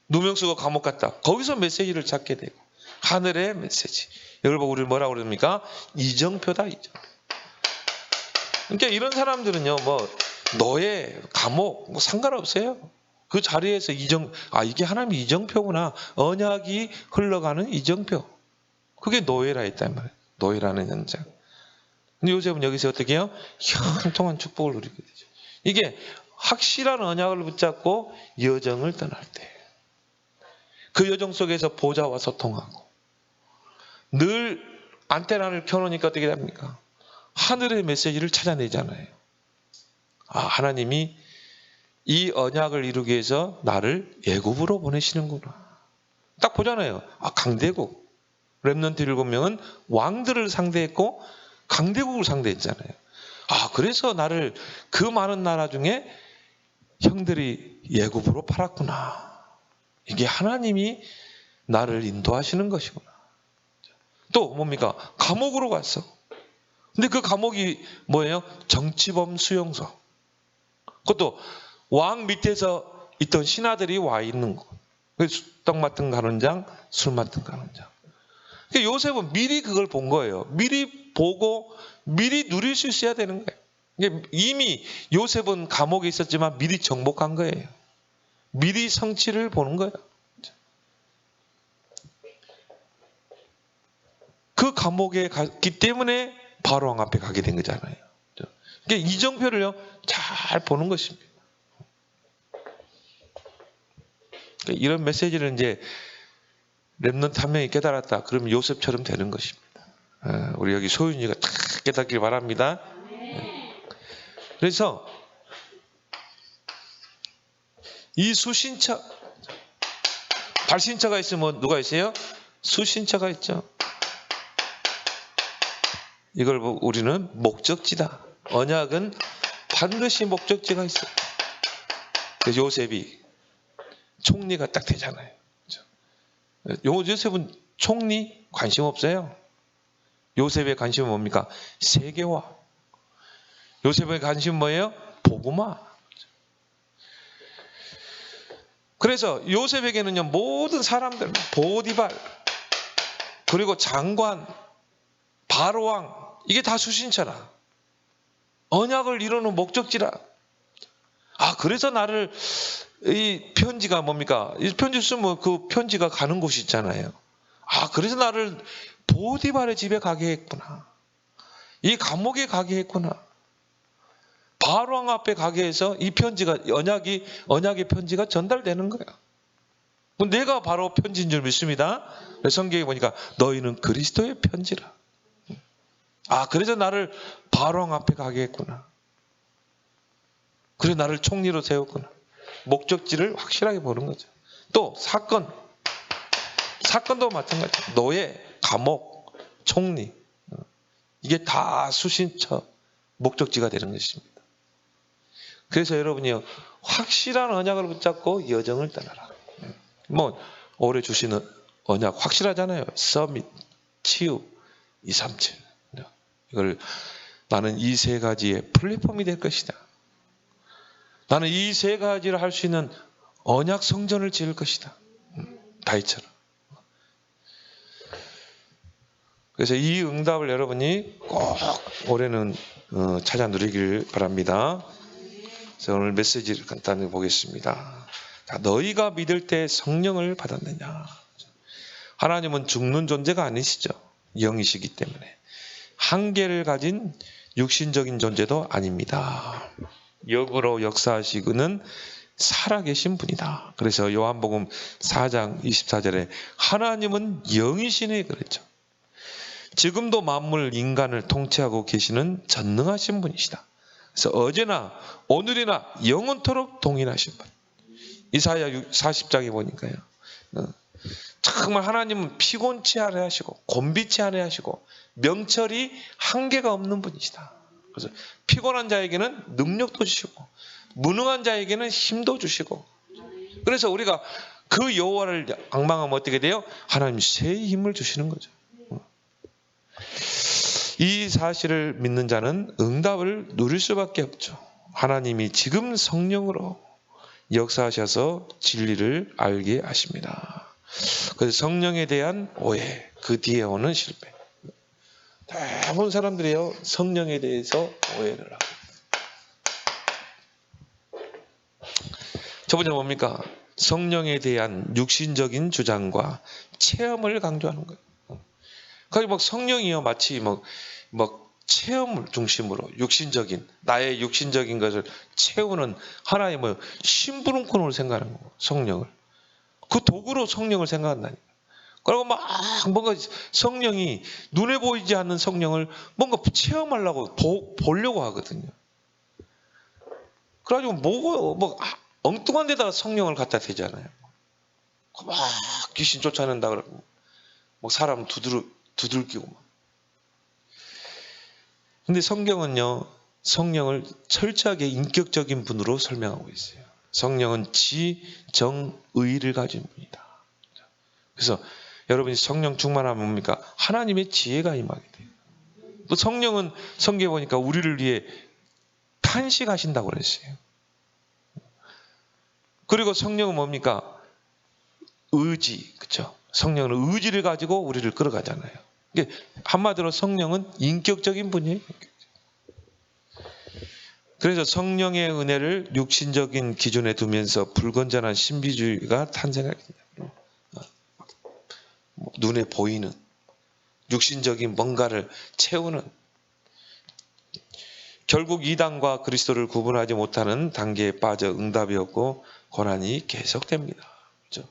누명쓰고 감옥 갔다, 거기서 메시지를 찾게 되고, 하늘의 메시지. 이걸 보고 우리 뭐라고 그럽니까? 이정표다, 이정. 그러니까 이런 사람들은요, 뭐 노예, 감옥 뭐 상관없어요. 그 자리에서 이게 하나님의 이정표구나. 언약이 흘러가는 이정표. 그게 노예라 했단 말이에요. 노예라는 현장. 근데 요셉은 여기서 어떻게 해요? 형통한 축복을 누리게 되죠. 이게 확실한 언약을 붙잡고 여정을 떠날 때, 그 여정 속에서 보좌와 소통하고, 늘 안테나를 켜놓으니까 어떻게 됩니까? 하늘의 메시지를 찾아내잖아요. 아, 하나님이 이 언약을 이루기 위해서 나를 애굽으로 보내시는구나. 딱 보잖아요. 아, 강대국. 렘넌트 7명은 왕들을 상대했고 강대국을 상대했잖아요. 아, 그래서 나를 그 많은 나라 중에 형들이 애굽으로 팔았구나. 이게 하나님이 나를 인도하시는 것이구나. 또 뭡니까? 감옥으로 갔어. 근데 그 감옥이 뭐예요? 정치범 수용소. 그것도 왕 밑에서 있던 신하들이 와 있는 곳. 떡 맡은 가론장, 술 맡은 가론장. 그러니까 요셉은 미리 그걸 본 거예요. 미리 보고 미리 누릴 수 있어야 되는 거예요. 이미 요셉은 감옥에 있었지만 미리 정복한 거예요. 미리 성취를 보는 거예요. 그 감옥에 갔기 때문에 바로 왕 앞에 가게 된 거잖아요. 그러니까 이정표를요 잘 보는 것입니다. 그러니까 이런 메시지를 이제 렘넌트 한 명이 깨달았다. 그러면 요셉처럼 되는 것입니다. 우리 여기 소윤이가 다 깨닫길 바랍니다. 그래서 이 수신처, 발신처가 있으면 누가 있어요? 수신처가 있죠. 이걸 우리는 목적지다. 언약은 반드시 목적지가 있어요. 그래서 요셉이 총리가 딱 되잖아요. 요셉은 총리 관심 없어요. 요셉의 관심은 뭡니까? 세계화. 요셉의 관심은 뭐예요? 복음화. 그래서 요셉에게는요 모든 사람들, 보디발, 그리고 장관, 바로왕, 이게 다 수신처라. 언약을 이루는 목적지라. 그래서 나를, 이 편지가 뭡니까? 이 편지 쓰면 그 편지가 가는 곳이 있잖아요. 그래서 나를 보디발의 집에 가게 했구나. 이 감옥에 가게 했구나. 바로왕 앞에 가게 해서 이 편지가, 언약의 편지가 전달되는 거야. 내가 바로 편지인 줄 믿습니다. 성경에 보니까 너희는 그리스도의 편지라. 그래서 나를 바로왕 앞에 가게 했구나. 그래서 나를 총리로 세웠구나. 목적지를 확실하게 보는 거죠. 또 사건도 마찬가지죠. 노예, 감옥, 총리, 이게 다 수신처 목적지가 되는 것입니다. 그래서 여러분이요 확실한 언약을 붙잡고 여정을 떠나라. 올해 주시는 언약 확실하잖아요. 서밋, 치유, 237. 이걸 나는 이 세 가지의 플랫폼이 될 것이다. 나는 이 세 가지를 할 수 있는 언약 성전을 지을 것이다. 다윗처럼. 그래서 이 응답을 여러분이 꼭 올해는 찾아 누리길 바랍니다. 그래서 오늘 메시지를 간단히 보겠습니다. 너희가 믿을 때 성령을 받았느냐? 하나님은 죽는 존재가 아니시죠. 영이시기 때문에. 한계를 가진 육신적인 존재도 아닙니다. 영으로 역사하시고는 살아계신 분이다. 그래서 요한복음 4장 24절에 하나님은 영이시네 그랬죠. 지금도 만물 인간을 통치하고 계시는 전능하신 분이시다. 그래서 어제나 오늘이나 영원토록 동일하신 분. 이사야 40장에 보니까요. 정말 하나님은 피곤치 않아 하시고 곤비치 않아 하시고 명철이 한계가 없는 분이시다. 그래서 피곤한 자에게는 능력도 주시고 무능한 자에게는 힘도 주시고, 그래서 우리가 그 여호와를 앙망하면 어떻게 돼요? 하나님 새 힘을 주시는 거죠. 이 사실을 믿는 자는 응답을 누릴 수밖에 없죠. 하나님이 지금 성령으로 역사하셔서 진리를 알게 하십니다. 그래서 성령에 대한 오해, 그 뒤에 오는 실패. 대부분 사람들이요 성령에 대해서 오해를 하고. 첫 번째 뭡니까? 성령에 대한 육신적인 주장과 체험을 강조하는 거예요. 그러니까 성령이요 마치 체험을 중심으로 육신적인, 나의 육신적인 것을 채우는 하나의 심부름꾼으로 생각하는 거고, 성령을 그 도구로 성령을 생각한다니까. 그리고 뭔가 성령이 눈에 보이지 않는 성령을 뭔가 체험하려고 보려고 하거든요. 그래가지고 엉뚱한 데다가 성령을 갖다 대잖아요. 막 귀신 쫓아낸다 그러고 사람 두들기고. 근데 성경은요 성령을 철저하게 인격적인 분으로 설명하고 있어요. 성령은 지정의를 가진 분이다. 그래서 여러분이 성령 충만하면 뭡니까? 하나님의 지혜가 임하게 돼요. 또 성령은 성경에 보니까 우리를 위해 탄식하신다고 그랬어요. 그리고 성령은 뭡니까? 의지, 그렇죠? 성령은 의지를 가지고 우리를 끌어가잖아요. 한마디로 성령은 인격적인 분이에요. 그래서 성령의 은혜를 육신적인 기준에 두면서 불건전한 신비주의가 탄생하겠다. 눈에 보이는 육신적인 뭔가를 채우는, 결국 이단과 그리스도를 구분하지 못하는 단계에 빠져 응답이 없고 고난이 계속됩니다. 그렇죠?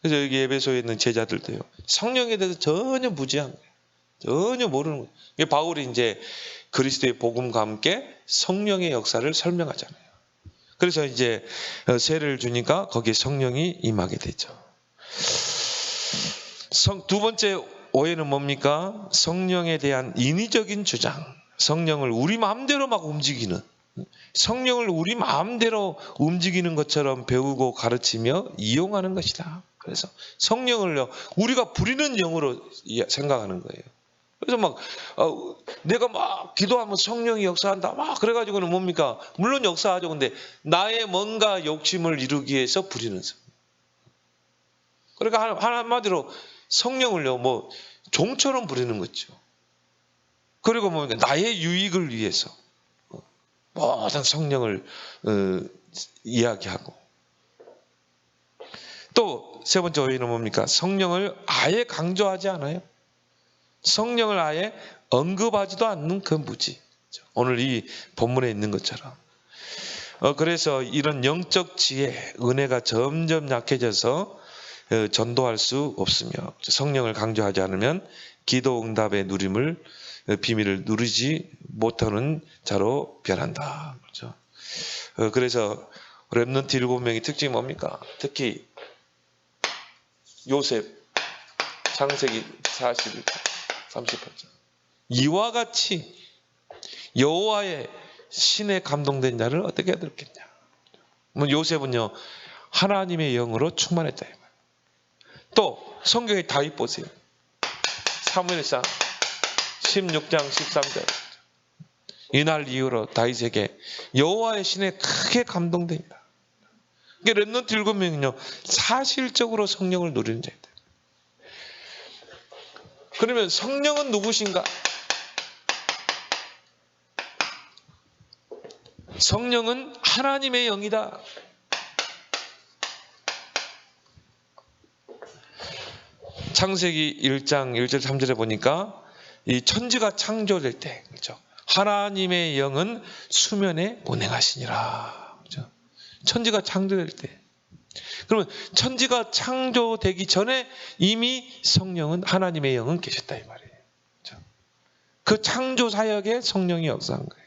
그래서 여기 에베소에 있는 제자들도요, 성령에 대해서 전혀 무지한 거예요. 전혀 모르는 거예요. 이게 바울이 이제 그리스도의 복음과 함께 성령의 역사를 설명하잖아요. 그래서 이제 세례를 주니까 거기에 성령이 임하게 되죠. 두 번째 오해는 뭡니까? 성령에 대한 인위적인 주장. 성령을 우리 마음대로 막 움직이는, 성령을 우리 마음대로 움직이는 것처럼 배우고 가르치며 이용하는 것이다. 그래서 성령을요, 우리가 부리는 영으로 생각하는 거예요. 그래서 막 내가 막 기도하면 성령이 역사한다 막 그래가지고는 뭡니까? 물론 역사하죠. 근데 나의 뭔가 욕심을 이루기 위해서 부리는 성. 그러니까 한마디로 성령을요, 뭐 종처럼 부리는 거죠. 그리고 뭡니까? 나의 유익을 위해서 모든 성령을 이야기하고. 또 세 번째 오해는 뭡니까? 성령을 아예 강조하지 않아요. 성령을 아예 언급하지도 않는 그 무지. 오늘 이 본문에 있는 것처럼. 그래서 이런 영적 지혜, 은혜가 점점 약해져서 전도할 수 없으며, 성령을 강조하지 않으면 기도 응답의 누림을, 비밀을 누리지 못하는 자로 변한다. 그렇죠? 그래서 렘넌트 7명의 특징이 뭡니까? 특히 요셉, 창세기 38장. 이와 같이 여호와의 신에 감동된 자를 어떻게 얻었겠냐? 요셉은요, 하나님의 영으로 충만했다. 또 성경에 다윗 보세요. 사무엘상 16장 13절. 이날 이후로 다윗에게 여호와의 신에 크게 감동됩니다. 이게 렘넌트 7명은요, 사실적으로 성령을 누리는 자입니다. 그러면 성령은 누구신가? 성령은 하나님의 영이다. 창세기 1장 1절 3절에 보니까 이 천지가 창조될 때, 그렇죠? 하나님의 영은 수면에 운행하시니라. 그렇죠? 천지가 창조될 때. 그러면 천지가 창조되기 전에 이미 성령은, 하나님의 영은 계셨다 이 말이에요. 그렇죠? 그 창조 사역에 성령이 역사한 거예요.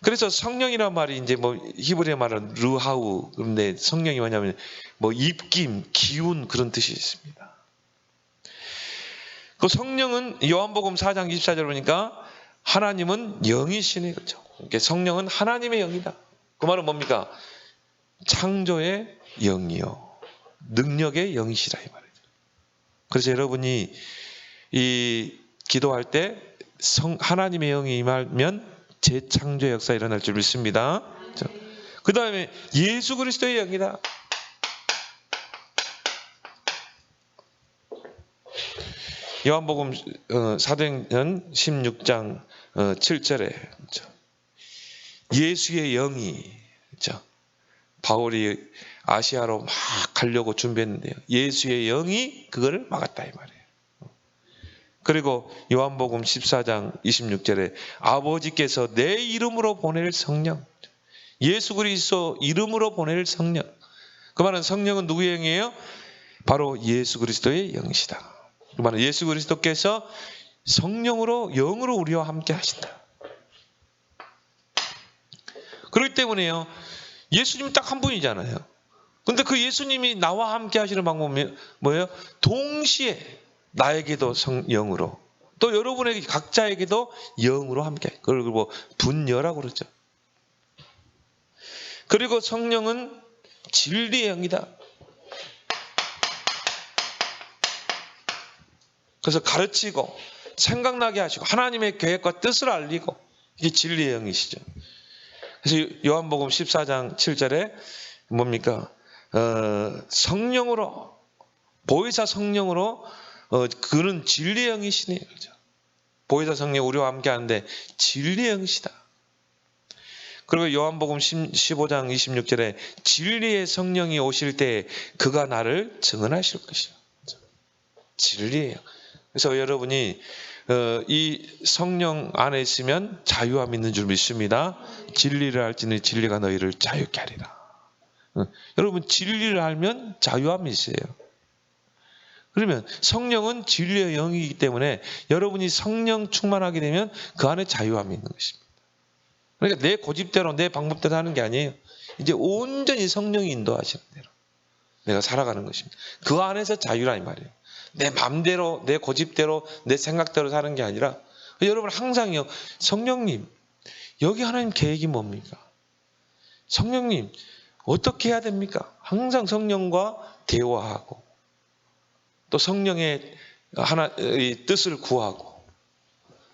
그래서 성령이란 말이 이제 뭐 히브리어 말은 르하우, 그런데 성령이 뭐냐면 뭐 입김, 기운 그런 뜻이 있습니다. 그 성령은 요한복음 4장 24절 보니까 하나님은 영이시네, 그렇죠? 그러니까 성령은 하나님의 영이다. 그 말은 뭡니까? 창조의 영이요, 능력의 영이시라 이 말이죠. 그래서 여러분이 이 기도할 때 하나님의 영이 임하면 재창조 역사 일어날 줄 믿습니다. 그 다음에 예수 그리스도의 영이다. 요한복음 사도행전 16장 7절에 예수의 영이, 바울이 아시아로 막 가려고 준비했는데요, 예수의 영이 그걸 막았다 이 말이에요. 그리고 요한복음 14장 26절에 아버지께서 내 이름으로 보낼 성령, 예수 그리스도 이름으로 보낼 성령. 그 말은 성령은 누구의 영이에요? 바로 예수 그리스도의 영이시다. 그 말은 예수 그리스도께서 성령으로, 영으로 우리와 함께 하신다. 그렇기 때문에요, 예수님 딱 한 분이잖아요. 근데 그 예수님이 나와 함께 하시는 방법이 뭐예요? 동시에 나에게도 영으로, 또 여러분에게 각자에게도 영으로 함께, 그걸 뭐 분여라고 그러죠. 그리고 성령은 진리의 영이다. 그래서 가르치고 생각나게 하시고 하나님의 계획과 뜻을 알리고, 이게 진리의 영이시죠. 그래서 요한복음 14장 7절에 뭡니까? 성령으로, 보혜사 성령으로, 그는 진리의 영이시네. 그렇죠? 보혜사 성령 우리와 함께 하는데 진리의 영이시다. 그리고 요한복음 15장 26절에 진리의 성령이 오실 때 그가 나를 증언하실 것이요. 진리예요. 그래서 여러분이 이 성령 안에 있으면 자유함 있는 줄 믿습니다. 진리를 알지니 진리가 너희를 자유케 하리라. 여러분 진리를 알면 자유함이 있어요. 그러면 성령은 진리의 영이기 때문에 여러분이 성령 충만하게 되면 그 안에 자유함이 있는 것입니다. 그러니까 내 고집대로 내 방법대로 하는 게 아니에요. 이제 온전히 성령이 인도하시는 대로 내가 살아가는 것입니다. 그 안에서 자유라 이 말이에요. 내 마음대로 내 고집대로 내 생각대로 사는 게 아니라 여러분 항상요. 성령님 여기 하나님 계획이 뭡니까? 성령님 어떻게 해야 됩니까? 항상 성령과 대화하고 또 성령의 하나의 뜻을 구하고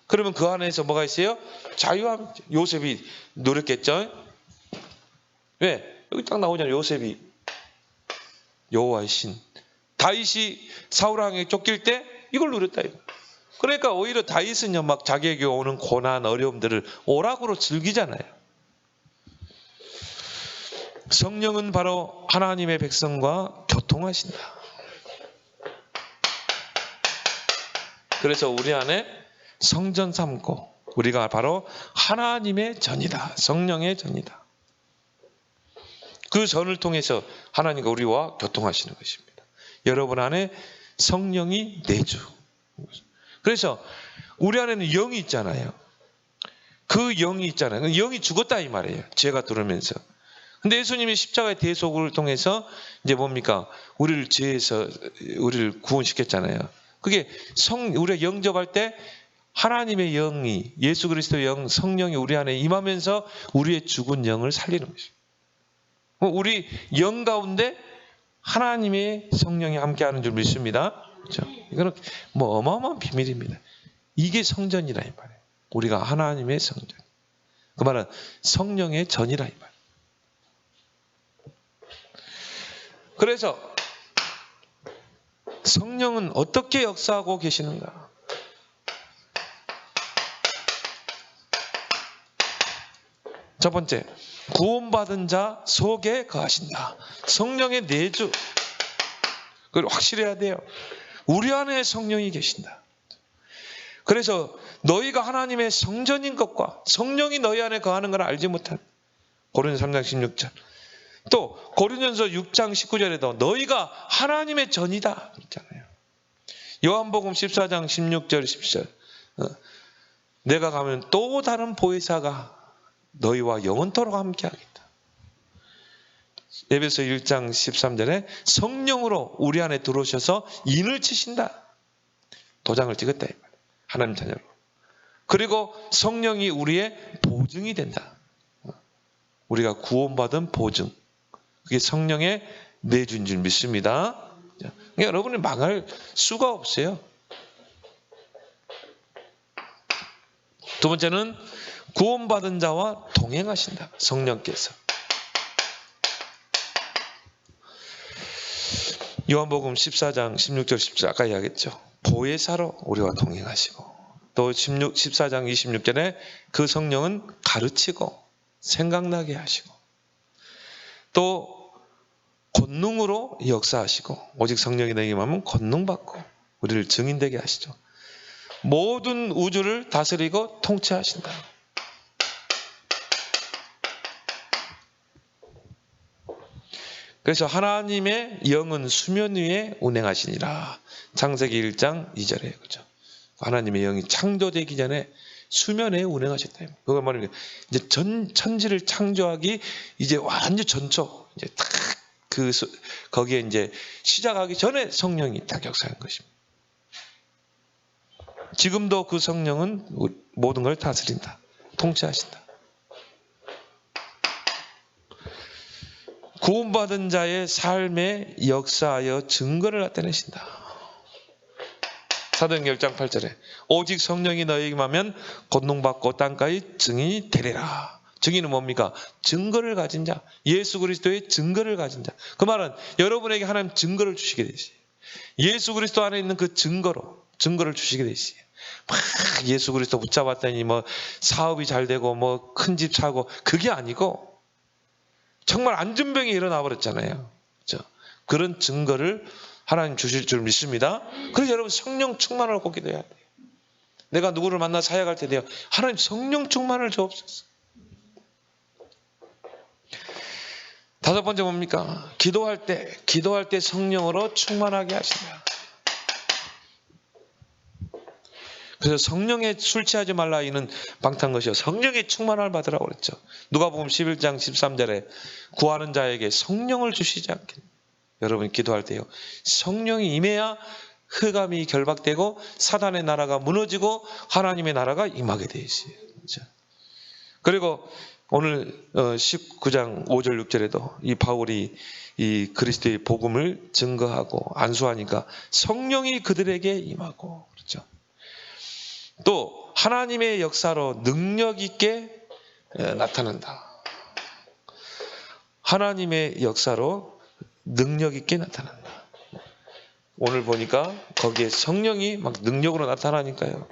그러면 그 안에서 뭐가 있어요? 자유함. 요셉이 노력했죠. 왜? 여기 딱 나오잖아요. 요셉이 여호와의 신. 다윗이 사울왕에게 쫓길 때 이걸 누렸다. 그러니까 오히려 다윗은요 막 자기에게 오는 고난 어려움들을 오락으로 즐기잖아요. 성령은 바로 하나님의 백성과 교통하신다. 그래서 우리 안에 성전 삼고 우리가 바로 하나님의 전이다. 성령의 전이다. 그 전을 통해서 하나님과 우리와 교통하시는 것입니다. 여러분 안에 성령이 내주. 그래서 우리 안에는 영이 있잖아요. 그 영이 있잖아요. 그 영이 죽었다 이 말이에요. 죄가 들어오면서. 근데 예수님이 십자가의 대속을 통해서 이제 뭡니까? 우리를 죄에서 우리를 구원시켰잖아요. 그게 우리가 영접할 때 하나님의 영이 예수 그리스도의 영 성령이 우리 안에 임하면서 우리의 죽은 영을 살리는 것입니다. 우리 영 가운데 하나님의 성령이 함께하는 줄 믿습니다. 그렇죠? 이거는 뭐 어마어마한 비밀입니다. 이게 성전이라 이 말이에요. 우리가 하나님의 성전. 그 말은 성령의 전이라 이 말이에요. 그래서 성령은 어떻게 역사하고 계시는가? 첫 번째, 구원받은 자 속에 거하신다. 성령의 내주. 그걸 확실해야 돼요. 우리 안에 성령이 계신다. 그래서 너희가 하나님의 성전인 것과 성령이 너희 안에 거하는 걸 알지 못한 고린도서 3장 16절. 또 고린도서 6장 19절에도 너희가 하나님의 전이다 그랬잖아요. 요한복음 14장 16절 17절. 내가 가면 또 다른 보혜사가 너희와 영원토록 함께하겠다. 에베소 1장 13절에 성령으로 우리 안에 들어오셔서 인을 치신다. 도장을 찍었다 이 말이에요. 하나님 자녀로. 그리고 성령이 우리의 보증이 된다. 우리가 구원받은 보증. 그게 성령의 내주인 줄 믿습니다. 그러니까 여러분이 망할 수가 없어요. 두 번째는 구원받은 자와 동행하신다. 성령께서. 요한복음 14장 16절 17절 아까 이야기했죠. 보혜사로 우리와 동행하시고 또 14장 26절에 그 성령은 가르치고 생각나게 하시고 또 권능으로 역사하시고 오직 성령이 너희에게 임하면 권능받고 우리를 증인되게 하시죠. 모든 우주를 다스리고 통치하신다. 그래서 하나님의 영은 수면 위에 운행하시니라. 창세기 1장 2절에 그죠. 하나님의 영이 창조되기 전에 수면에 운행하셨다. 그걸 말하는 게 이제 천지를 창조하기 이제 완전 전초 이제 딱 거기에 이제 시작하기 전에 성령이 딱 역사한 것입니다. 지금도 그 성령은 모든 걸 다스린다. 통치하신다. 구원받은 자의 삶에 역사하여 증거를 나타내신다. 사도행전 1장 8절에 오직 성령이 너희에게 임하면 권능받고 땅가의 증인이 되리라. 증인은 뭡니까? 증거를 가진 자. 예수 그리스도의 증거를 가진 자. 그 말은 여러분에게 하나님 증거를 주시게 되시요 예수 그리스도 안에 있는 그 증거를 주시게 되시요 막 예수 그리스도 붙잡았더니 뭐 사업이 잘 되고 뭐 큰 집 사고, 그게 아니고 정말 안전병이 일어나 버렸잖아요. 그렇죠? 그런 증거를 하나님 주실 줄 믿습니다. 그래서 여러분 성령 충만을 꼭 기도해야 돼요. 내가 누구를 만나 사역할 때 돼요. 하나님 성령 충만을 주옵소서. 다섯 번째 뭡니까? 기도할 때 성령으로 충만하게 하신다. 그래서 성령에 술 취하지 말라, 이는 방탕 것이요 성령의 충만함을 받으라고 그랬죠. 누가복음 11장 13절에 구하는 자에게 성령을 주시지 않겠느냐. 여러분 기도할 때요, 성령이 임해야 흑암이 결박되고 사단의 나라가 무너지고 하나님의 나라가 임하게 되어 있어요. 그렇죠? 그리고 오늘 19장 5절 6절에도 이 바울이 이 그리스도의 복음을 증거하고 안수하니까 성령이 그들에게 임하고, 그렇죠? 또 하나님의 역사로 능력 있게 나타난다. 하나님의 역사로 능력 있게 나타난다. 오늘 보니까 거기에 성령이 막 능력으로 나타나니까요.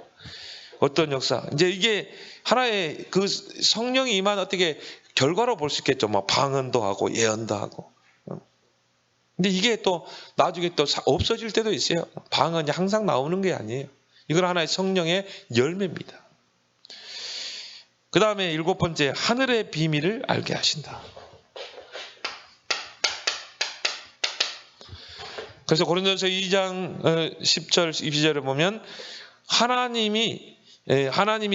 어떤 역사? 이제 이게 하나의 그 성령이 임한 어떻게 결과로 볼 수 있겠죠. 막 방언도 하고 예언도 하고. 근데 이게 또 나중에 또 없어질 때도 있어요. 방언이 항상 나오는 게 아니에요. 이건 하나의 성령의 열매입니다. 그 다음에 일곱 번째, 하늘의 비밀을 알게 하신다. 그래서 고린도전서 2장 10절 12절에 보면 하나님이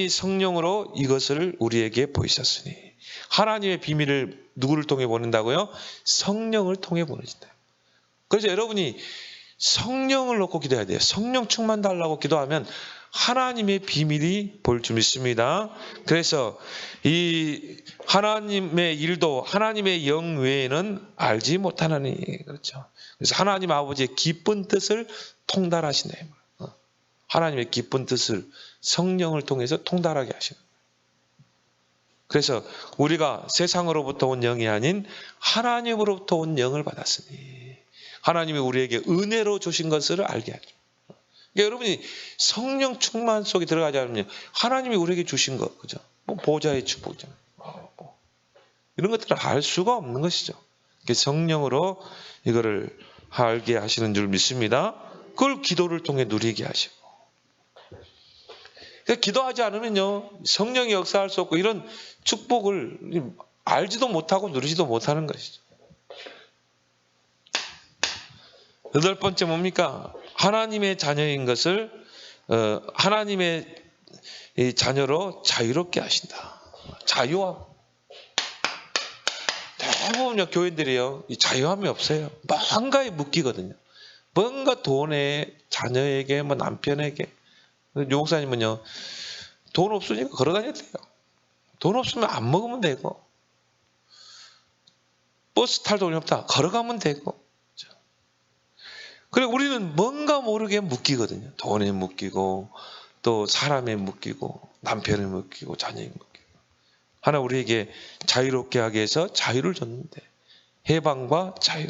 성령으로 이것을 우리에게 보이셨으니, 하나님의 비밀을 누구를 통해 보낸다고요? 성령을 통해 보내신다. 그래서 여러분이 성령을 놓고 기도해야 돼요. 성령 충만 달라고 기도하면 하나님의 비밀이 보일 줄 믿습니다. 그래서 이 하나님의 일도 하나님의 영 외에는 알지 못하나니, 그렇죠? 그래서 하나님 아버지의 기쁜 뜻을 통달하시네. 하나님의 기쁜 뜻을 성령을 통해서 통달하게 하시는 거예요. 그래서 우리가 세상으로부터 온 영이 아닌 하나님으로부터 온 영을 받았으니 하나님이 우리에게 은혜로 주신 것을 알게 하죠. 그러니까 여러분이 성령 충만 속에 들어가지 않으면 하나님이 우리에게 주신 것, 그죠? 뭐 보좌의 축복이잖아요. 이런 것들을 알 수가 없는 것이죠. 성령으로 이거를 알게 하시는 줄 믿습니다. 그걸 기도를 통해 누리게 하시고. 그러니까 기도하지 않으면요, 성령이 역사할 수 없고 이런 축복을 알지도 못하고 누리지도 못하는 것이죠. 여덟 번째 뭡니까? 하나님의 자녀인 것을 하나님의 자녀로 자유롭게 하신다. 자유함. 대부분 교인들이요, 이 자유함이 없어요. 뭔가에 묶이거든요. 뭔가 돈에, 자녀에게, 뭐 남편에게. 유 목사님은요, 돈 없으니까 걸어다녀도 돼요. 돈 없으면 안 먹으면 되고, 버스 탈 돈이 없다, 걸어가면 되고. 그래, 우리는 뭔가 모르게 묶이거든요. 돈에 묶이고, 또 사람에 묶이고, 남편에 묶이고, 자녀에 묶이고. 하나 우리에게 자유롭게 하기 위해서 자유를 줬는데, 해방과 자유.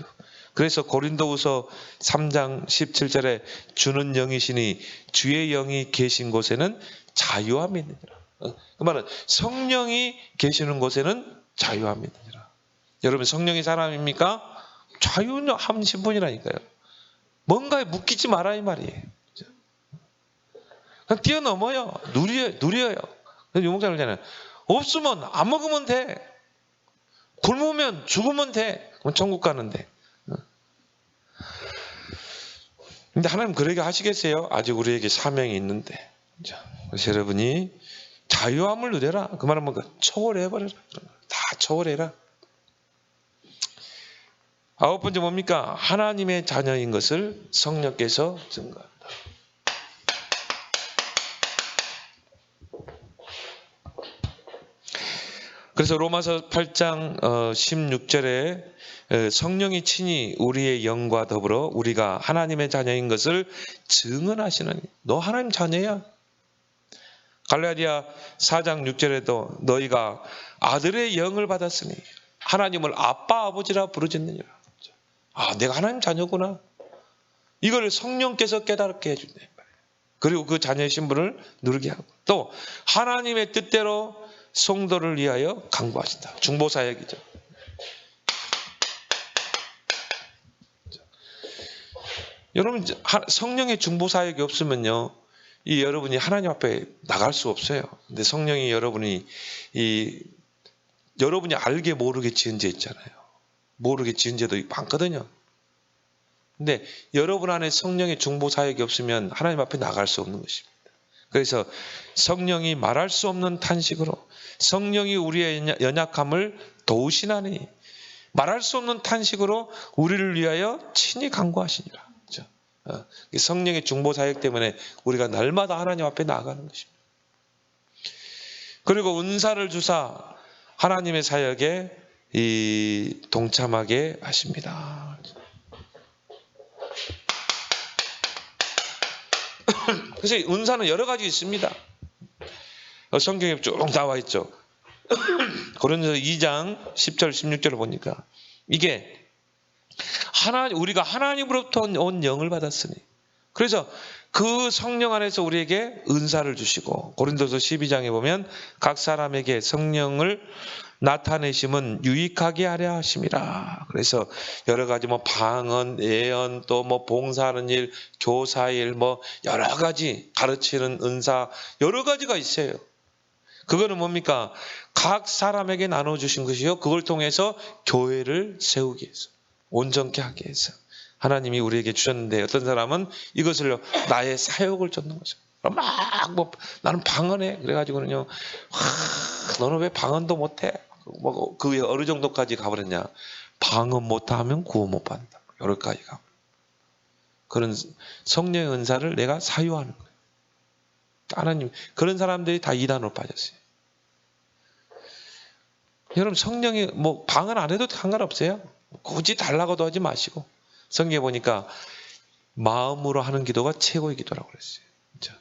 그래서 고린도후서 3장 17절에 주는 영이시니 주의 영이 계신 곳에는 자유함이 있느니라. 그 말은 성령이 계시는 곳에는 자유함이 있느니라. 여러분 성령이 사람입니까? 자유함 신분이라니까요. 뭔가에 묶이지 마라 이 말이에요. 그냥 뛰어넘어요. 누려요. 그래서 유목사님 그러잖아요. 없으면 안 먹으면 돼. 굶으면 죽으면 돼. 그럼 천국 가는데. 근데 하나님 그러게 하시겠어요? 아직 우리에게 사명이 있는데. 그래서 여러분이 자유함을 누려라. 그 말은 뭔가 초월해버려라. 다 초월해라. 아홉 번째 뭡니까? 하나님의 자녀인 것을 성령께서 증거한다. 그래서 로마서 8장 16절에 성령이 친히 우리의 영과 더불어 우리가 하나님의 자녀인 것을 증언하시는, 너 하나님 자녀야. 갈라디아 4장 6절에도 너희가 아들의 영을 받았으니 하나님을 아빠 아버지라 부르짖느니라. 아, 내가 하나님 자녀구나. 이걸 성령께서 깨닫게 해준다. 그리고 그 자녀의 신분을 누리게 하고 또 하나님의 뜻대로 성도를 위하여 강구하신다. 중보사역이죠. 여러분 성령의 중보사역이 없으면요, 이 여러분이 하나님 앞에 나갈 수 없어요. 근데 성령이 여러분이 알게 모르게 지은 죄 있잖아요. 모르게 지은 죄도 많거든요. 근데 여러분 안에 성령의 중보사역이 없으면 하나님 앞에 나갈 수 없는 것입니다. 그래서 성령이 말할 수 없는 탄식으로 성령이 우리의 연약함을 도우시나니 말할 수 없는 탄식으로 우리를 위하여 친히 간구하시니라. 그렇죠? 성령의 중보사역 때문에 우리가 날마다 하나님 앞에 나아가는 것입니다. 그리고 은사를 주사 하나님의 사역에 동참하게 하십니다. 그래서 은사는 여러 가지 있습니다. 성경에 쭉 나와 있죠. 고린도서 2장 10절 16절을 보니까 이게 우리가 하나님으로부터 온 영을 받았으니 그래서 그 성령 안에서 우리에게 은사를 주시고 고린도서 12장에 보면 각 사람에게 성령을 나타내심은 유익하게 하려 하심이라. 그래서 여러 가지 방언, 예언, 또 봉사하는 일, 교사일, 여러 가지 가르치는 은사 여러 가지가 있어요. 그거는 뭡니까? 각 사람에게 나눠주신 것이요. 그걸 통해서 교회를 세우기 위해서, 온전케 하기 위해서 하나님이 우리에게 주셨는데 어떤 사람은 이것을 나의 사역을 쫓는 거죠. 나는 방언해. 그래가지고는요, 너는 왜 방언도 못해? 그 어느 정도까지 가버렸냐? 방언 못하면 구원 못 받는다. 여기까지 가. 그런 성령의 은사를 내가 사유하는 거예요. 하나님, 그런 사람들이 다 이단으로 빠졌어요. 여러분 성령이 방언 안 해도 상관없어요. 굳이 달라고도 하지 마시고 성경에 보니까 마음으로 하는 기도가 최고의 기도라고 그랬어요. 그렇죠?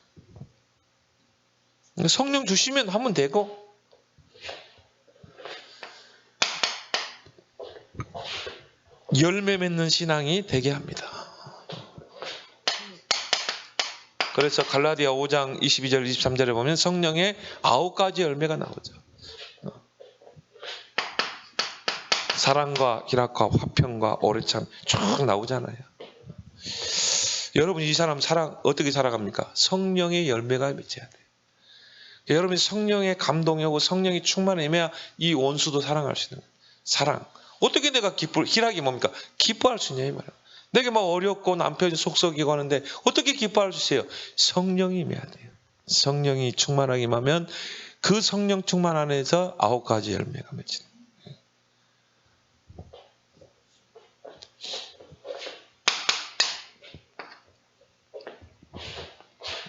성령 주시면 하면 되고 열매 맺는 신앙이 되게 합니다. 그래서 갈라디아 5장 22절 23절에 보면 성령의 9가지 열매가 나오죠. 사랑과 희락과 화평과 오래 참 쭉 나오잖아요. 여러분 이 사람 어떻게 살아갑니까? 성령의 열매가 맺혀야 돼요. 여러분이 성령의 감동이 오고 성령이 충만해야 이 원수도 사랑할 수 있는 거예요. 사랑. 어떻게 내가 희락이 뭡니까? 기뻐할 수 있냐 이 말이에요. 내게 어렵고 남편이 속썩이고 하는데 어떻게 기뻐할 수 있어요? 성령이 임해야 돼요. 성령이 충만하게 임하면 그 성령 충만 안에서 9가지 열매가 맺히는 거예요.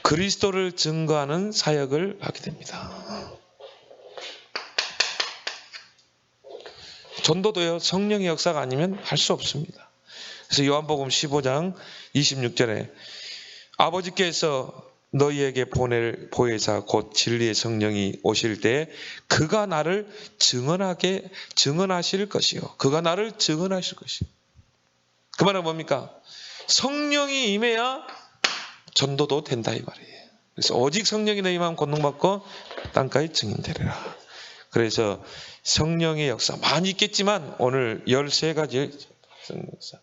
그리스도를 증거하는 사역을 하게 됩니다. 전도도요, 성령의 역사가 아니면 할 수 없습니다. 그래서 요한복음 15장 26절에 아버지께서 너희에게 보낼 보혜사 곧 진리의 성령이 오실 때 그가 나를 증언하실 것이요. 그가 나를 증언하실 것이요. 그 말은 뭡니까? 성령이 임해야 전도도 된다 이 말이에요. 그래서 오직 성령이 너희 마음 권능받고 땅까지 증인되리라. 그래서 성령의 역사 많이 있겠지만 오늘 13가지 성령 역사.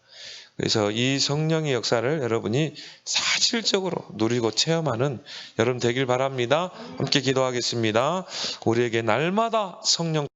그래서 이 성령의 역사를 여러분이 사실적으로 누리고 체험하는 여러분 되길 바랍니다. 함께 기도하겠습니다. 우리에게 날마다 성령